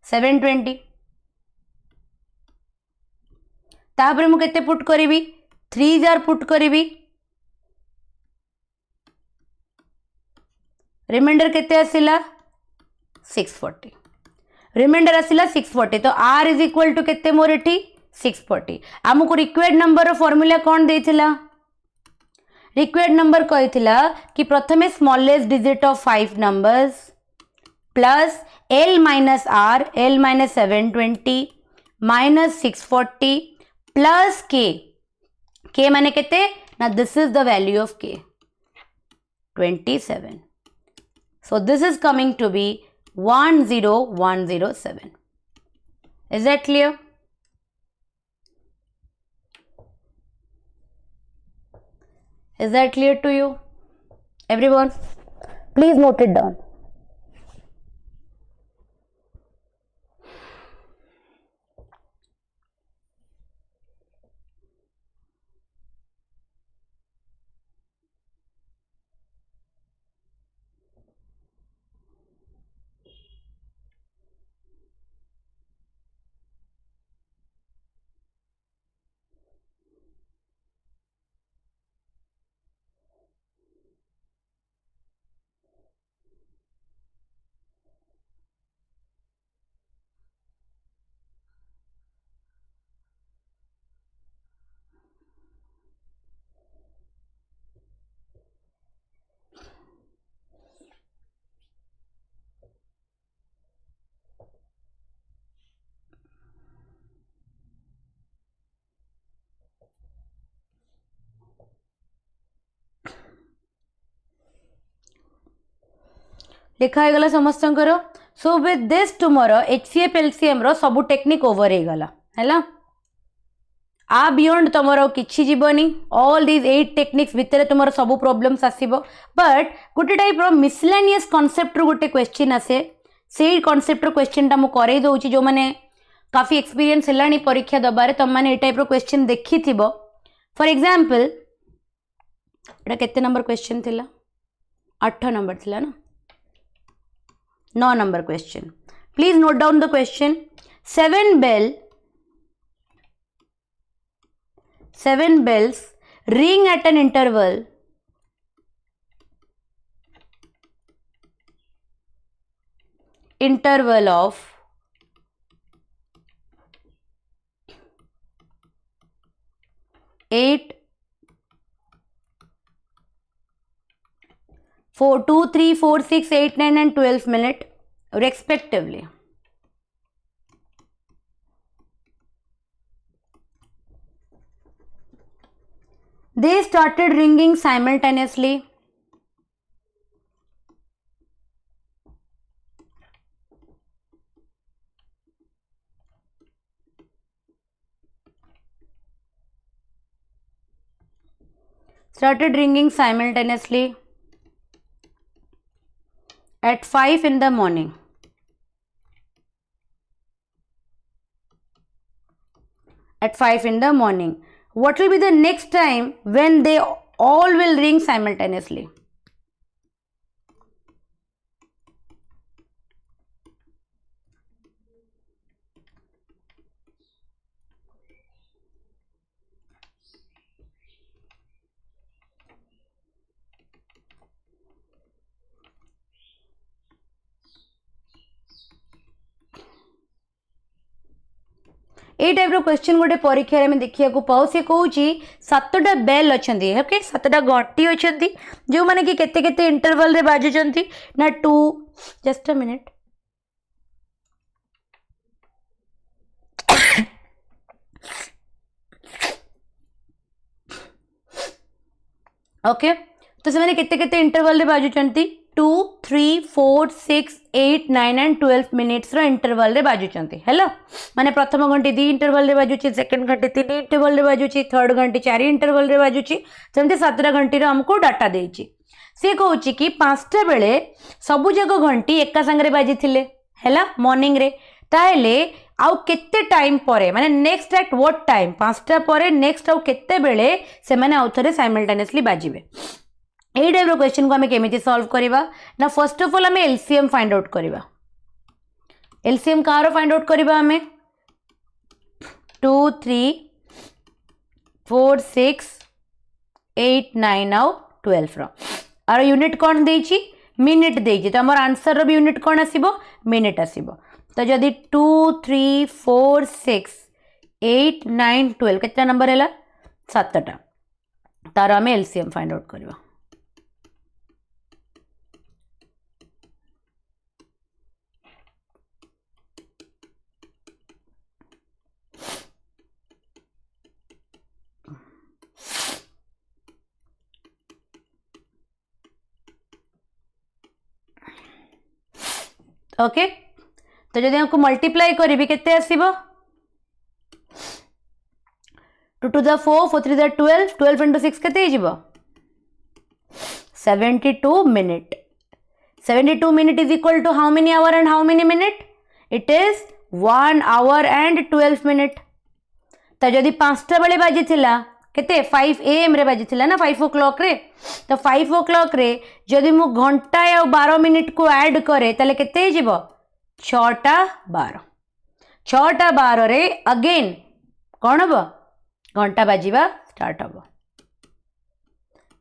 720 तापर मु केते पुट करी 3 जार पुट करी रिमाइंडर केते आसिला 640 रिमाइंडर आसिला 640 तो r इज इक्वल टू केते मोर एठी 640 आमको रिक्वायर्ड नंबर फॉर्मूला कौन देथिला रिक्वायर्ड नंबर कहिथिला कि प्रथमे smallest digit of 5 numbers plus l minus r l minus 720 minus 640 plus k माने केते ना this is the value of k 27 so this is coming to be 10107 is that clear is that clear to you everyone please note it down लिखा है गला समस्त करो so with this tomorrow HCF LCM रो सब technique over हो गला हैला आ बियॉन्ड तुमरो किछि जीवनी ऑल दीज 8 टेक्निक्स भितर तुमरो सब प्रॉब्लम्स आसीबो बट गोटे टाइप रो मिसलेनियस कांसेप्ट रो गोटे क्वेश्चन आसे सेही कांसेप्ट रो क्वेश्चन टा मु करे दोउची जो माने काफी एक्सपीरियंस हलानी परीक्षा दबारे तुम माने ए टाइप रो क्वेश्चन देखि थिबो फॉर एग्जांपल एटा केते नंबर क्वेश्चन थिला 8 नंबर थिला ना 9 number question. Please note down the question. 7 bells ring at an interval of 8 4 2 3 4 6 8 9 and 12 minutes respectively. They started ringing simultaneously. At 5 in the morning. At 5 in the morning. What will be the next time when they all will ring simultaneously? ये type question गोटे परीक्षा में देखा पाओ सी कौन 7टा bell अच्छा okay 7टा घंटी अच्छा जो मैंने कि केते केते इंटरवल रे बाजुचंती ना 2 जस्ट अ मिनिट ओके तो से केते केते इंटरवल रे बाजुचंती 2 3 4 6 8 9 एंड 12 मिनिट्स रो इंटरवल रे बाजुचंती हेलो माने प्रथम घंटी 2 इंटरवल रे बाजुची सेकंड घंटी 3 इंटरवल रे बाजुची थर्ड घंटी 4 इंटरवल रे बाजुची सेमते 7टा घंटी रो हमको डाटा देछि से कहूची कि 5टा बेले सबु जग घंटी एका संगरे बाजी थिले हैला मॉर्निंग रे ताहेले आउ केते टाइम परे माने नेक्स्ट एट व्हाट टाइम 5टा परे नेक्स्ट आउ केते बेले से माने आउ थरे साइमल्टेनियसली बाजिबे ए टाइप क्वेश्चन को हमें केमिति सॉल्व करिबा ना फर्स्ट ऑफ ऑल हमें एलसीएम फाइंड आउट करिबा एलसीएम कार फाइंड आउट करिबा हमें 2 3 4 6 8 9 आउ 12 रो आर यूनिट कौन देछि मिनिट देछि तो हमर आंसर रो यूनिट कौन आसीबो मिनिट आसीबो तो जदि 2 3 4 6 8 9 12 केतना नंबर हैला 7टा तार हमें एलसीएम फाइंड आउट करिबा ओके तो जब हमको मल्टीप्लाई करी केते आसीबो 2 to the 4 4 3 the 12 12 into 6 केते हिजिबो 72 minute 72 minute is equal to how many hour and how many minute it is 1 hour and 12 minute तो जदि 5टा बेले बाजी थिला केते 5 am रे बाजी थिला ना 5 o'clock रे तो 5 o'clock रे जदि मु घंटा या 12 मिनिट को ऐड करे ताले केते हिजिबो 6टा 12 6टा 12 रे अगेन कौन हबो घंटा बाजिबा स्टार्ट हबो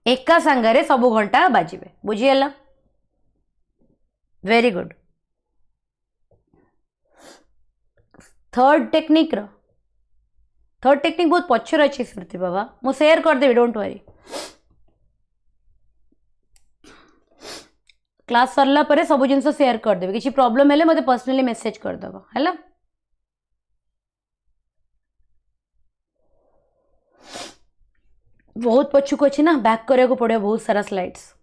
एका संगरे सबु घंटा बाजिबे बुझियला वेरी गुड थर्ड टेक्निक बहुत पछर अच्छी स्मृति बाबा मु शेयर कर देबी डोंट वरी क्लास सरला परे सब जिनस शेयर कर देबी किछि प्रॉब्लम हेले मते पर्सनली मेसेज कर दबो हैला बहुत पछुक अच्छी ना बैक करिया को पड़े बहुत सारा स्लाइड्स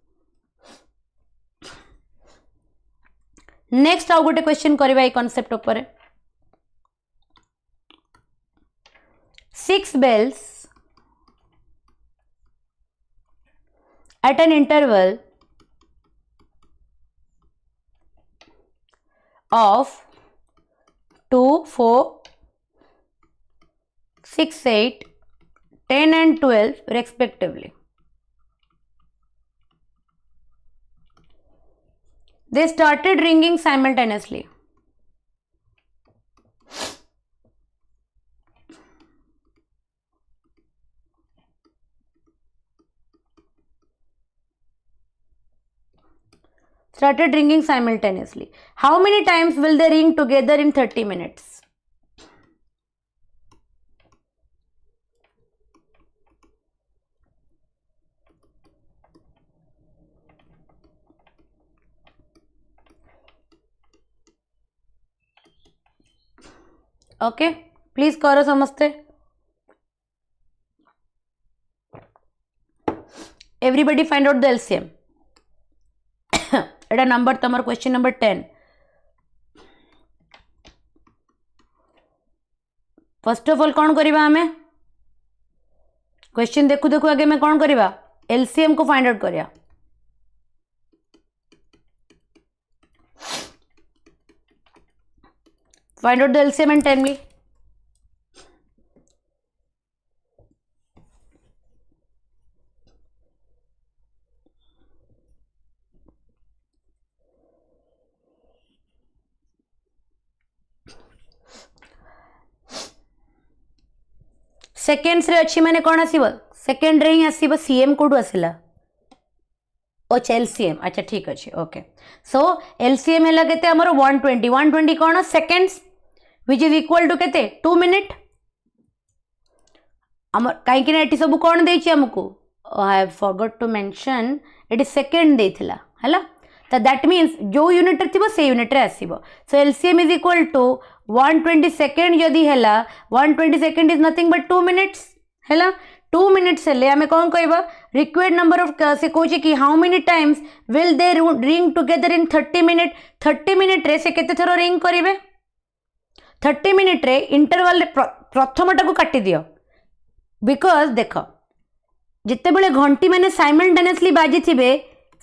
नेक्स्ट आउ गोटे क्वेश्चन करबा ए कांसेप्ट ऊपर 6 bells at an interval of 2 4 6 8 10 and 12 respectively they started ringing simultaneously started ringing simultaneously. How many times will they ring together in 30 minutes? Okay, please करो समझते. Everybody find out the LCM. Etah number तमर question number 10 first of all कौन करिबा हमें question देखु देखु आगे में कौन करिबा एलसीएम को फाइंड आउट करिया find out the LCM and tell me seconds रे अच्छी माने कौन आसीबो सेकेंड रे ही आसीबो सीएम कोडू आसिला अच्छा एलसीएम अच्छा ठीक अच्छे ओके सो एलसीएम है केते हमर 120 कौन seconds which is equal to केते 2 मिनिट आम कहीं सब कौन देछि हमको I have forgot to mention it second देथिला हैला तो दैट मीन्स जो यूनिट रे थिबो से यूनिट रे आसीबो so LCM is equal to 120 second जदी हैला 120 second is nothing but 2 minutes हैला 2 मिनिट्स हेले आमे कौन कहबा रिक्वायर्ड नंबर ऑफ से कहूँ कि how many times will they ring together in 30 minute रे से केते थरो रिंग करिवे 30 मिनिट रे इंटरवल रे प्रथमटा को काटी दियो बिकॉज देख जिते बड़े घंटी मैंने साइमल्टेनियसली बाजी थिबे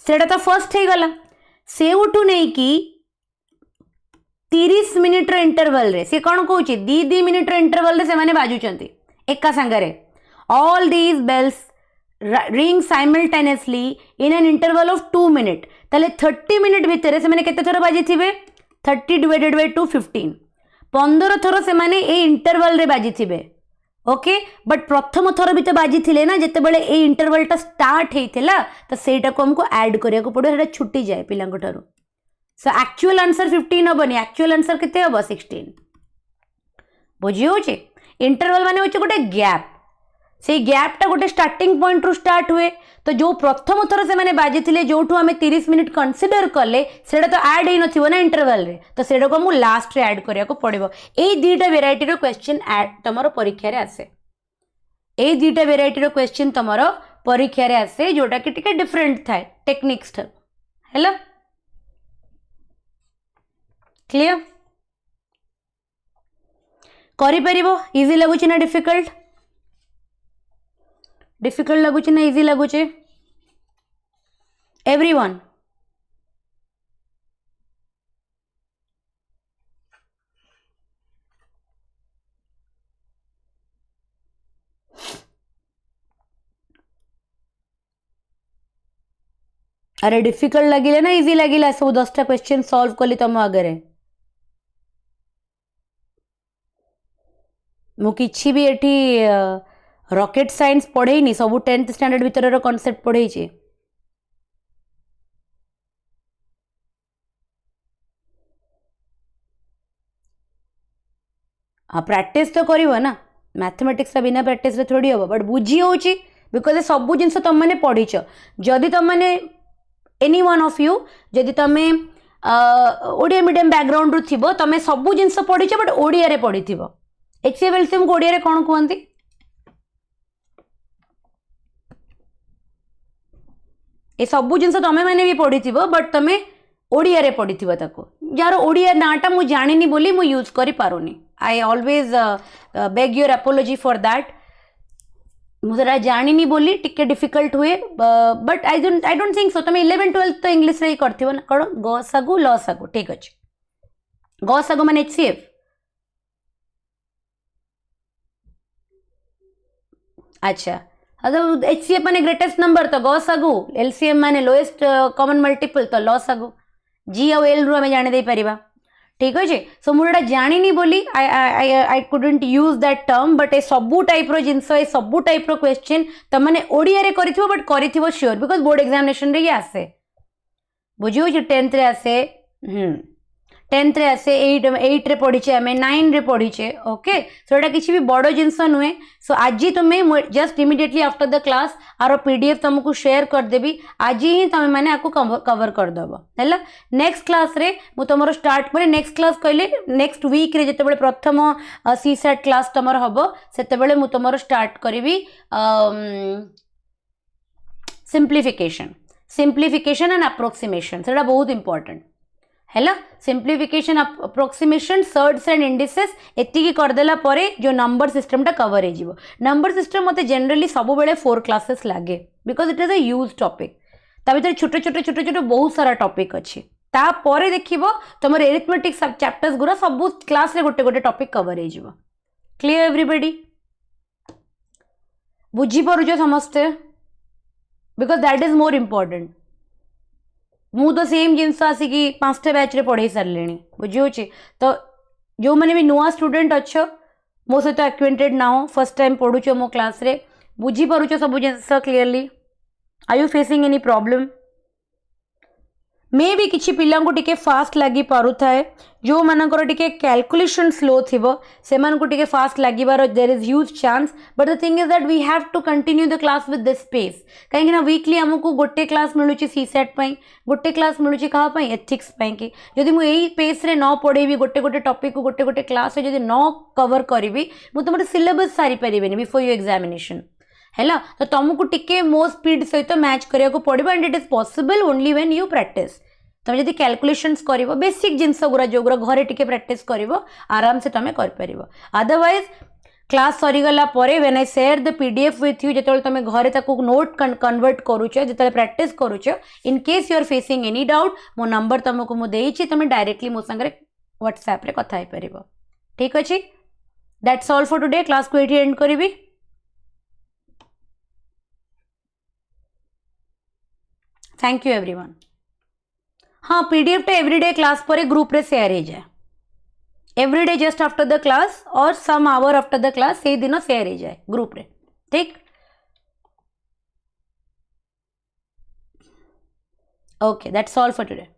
सेटा तो फर्स्ट हो गला से उठू नहीं कि 30 मिनिट रो इंटरवल रे से कौन कहूँ दी मिनिट रो इंटरवल रे से माने बाजुचंती एका संगरे all these bells ring simultaneously in an interval of 2 minutes ताले 30 मिनिट भितर से माने केते थरो बाजी थिबे 30 डिवाइडेड बाय 2 15 15 थरो से माने ए इंटरवल रे बाजी थिबे ओके बट प्रथम थर भी तो बाजी थिले ना जिते बळे ए इंटरवल टा स्टार्ट हेइथिला तो सेटा को हमको ऐड करिया को पड़ो सेटा छुट्टी जाए पिलांको थारो सो एक्चुअल आंसर 15 हबनी एक्चुअल आंसर केते हबो 16 बुझी होचे इंटरवल माने होचे गोटे गैप से गैपटा गोटे स्टार्टिंग पॉइंट रु स्टार्ट हुए तो जो प्रथम थर से माने बाजी थिले जोठू हमें 30 मिनिट कंसीडर कले सेटा तो ऐड हे नथिबो ना इंटरवल रे तो सेटा को हमको लास्ट रे ऐड करिया को पड़िबो ए दीटा वेराइटी रो क्वेश्चन तमरो परीक्षा रे आसे ए दीटा वेराइटी रो क्वेश्चन तमरो परीक्षा रे आसे जोटा कि टिके डिफरेंट थाए टेक्निक्स था हैला क्लियर करि परिबो इजी लागुची ना डिफिकल्ट लगुचे ना इजी लगुचे एवरीवन अरे डिफिकल्ट लगिले ना इजी लगिला सब 10टा क्वेश्चन सॉल्व कली तुम आगे मु किछि भी एठी रॉकेट साइंस पढ़ेनी सब 10th स्टैंडर्ड भीतर कॉन्सेप्ट पढ़े हाँ प्रैक्टिस तो करिवो ना मैथमेटिक्स बिना प्रैक्टिस रे थोड़ी हम बट बुझी होची बिकॉज सब जिनस तुम मैंने पढ़ीच जदि तुम मैंने एनी वन ऑफ यू जदि तुम ओडिया मीडियम बैकग्राउंड रु थिबो तुम सब जिनस पढ़ीच बट ओडिया रे पढ़ीथिबो एचसीएफ एलसीएम को ओडिया रे कोन कहंती ए सबू जिनस तमें मैंने भी पढ़ी बट तुम ओडिया रे पढ़ी ताको जार ओडिया नाटा मु जानिनी बोली मु यूज करि पारुनी I always beg your apology for that मुझे जानिनी बोली टिके डिफिकल्ट हुए but I don't think so तुम 11 12 तो इंग्लिश रे ही करथिबो ना कौन ग सागु ल सागु ठीक अछि ग सागु माने एचसीएफ अच्छा अदर एचसीएफ माने ग्रेटेस्ट नंबर तो ग सागु एलसीएम माने लोएस्ट कॉमन मल्टीपल तो ल सागु जी और एल रु हमें जाने दे परिबा ठीक अच्छे सो मुझे जानी बोली I couldn't use that term but ए सबू टाइप रो जिनस ए सबू टाइप रो क्वेश्चन तुम मैंने ओडिया रे करिथिबो बट करिथिबो श्योर बिकॉज बोर्ड एग्जामिनेशन रे ये आसे बुझियो जे 10th रे आसे 10th रे आसे 8 रे पढ़ीचे आमे 9 रे पढ़ीचे ओके सो एटा किछि भी बड़ो जिनस नुहे सो आज तुम्हें just immediately after the class आरो पीडीएफ तुमको शेयर कर देबी आज ही तुम मैंने आपको कवर कर दबो हैला नेक्स्ट क्लास रे मु तमरो स्टार्ट करे नेक्स्ट क्लास कहले नेक्स्ट वीक रे जते बेले प्रथम सीसेट क्लास तमरो हबो सेते बेले मु तमरो स्टार्ट करबी सिंप्लीफिकेशन एंड अप्रोक्सीमेशन सेटा बहुत इंपोर्टेंट हैला simplification approximation surds and indices एतिकी करदेला परे जो नंबर सिस्टम टा कवर हे जिवो नंबर सिस्टम मते जनरली सब बेले 4 क्लासेस लागे because it is a use topic ता भीतर छोटे छोटे बहुत सारा टॉपिक अछि ता परे देखिबो तमर एरिथमेटिक सब चैप्टर्स गुरा सब क्लास रे गोटे गोटे टॉपिक कवर हे जिवो क्लियर एवरीबॉडी बुझी परुजो समझते because that is more important मु तो सेम जिनस आसिकी 5टा बैच रे पढ़े सारे बुझे तो जो मैंने भी नुआ स्टूडेंट अच्छ मो सहित एक्वेंटेड ना हो फर्स्ट टाइम पढ़ुच मो क्लास रे बुझी पारुच सब जिनस clearly are you facing any problem मे भी किसी पिला टिके फास्ट लगी पारु थाए जो मानकर टिके कैलकुलेशन स्लो थिबो से मानकर टिके फास्ट लागिबार there is huge chance but the thing is that we have to continue the class with this pace कहीं ना वीकली हमको गोटे क्लास मिलुची सीसेट पई गोटे क्लास मिलुची कहा पई एथिक्स पई कि जदि मु एई पेस रे न पढेबी गोटे गोटे टॉपिक को गोटे गोटे क्लास रे जदि न कवर करबी मु तुमर सिलेबस सारी परिबेनी बिफोर योर एग्जामिनेशन है तो तुमको टिके मो स्पीड सहित मैच करिया को पड़ो and it is possible only when you practice तुम जब कैलकुलेशंस कर बेसिक जिनस गुरा जो गुरा घरे टिके प्रैक्टिस कर आराम से तुम कर अदरवाइज क्लास सरीगला when I share the PDF with you जो तुम घरे नोट कन्वर्ट करुच जो प्रैक्टिस करुच in case you are facing any doubt मो नंबर तुमको मुझे तुम डायरेक्टली मो संगे व्हाट्सएप रे कथा पार ठीक अच्छे that's all for today class को ये एंड करी थैंक यू एवरीवन हाँ पीडीएफ टा एवरीडे क्लास पर ग्रुप रे शेयर हो जाए everyday just after the class और सम आवर आफ्टर द क्लास से दिन शेयर हो जाए ग्रुप रे ठीक okay that's all for today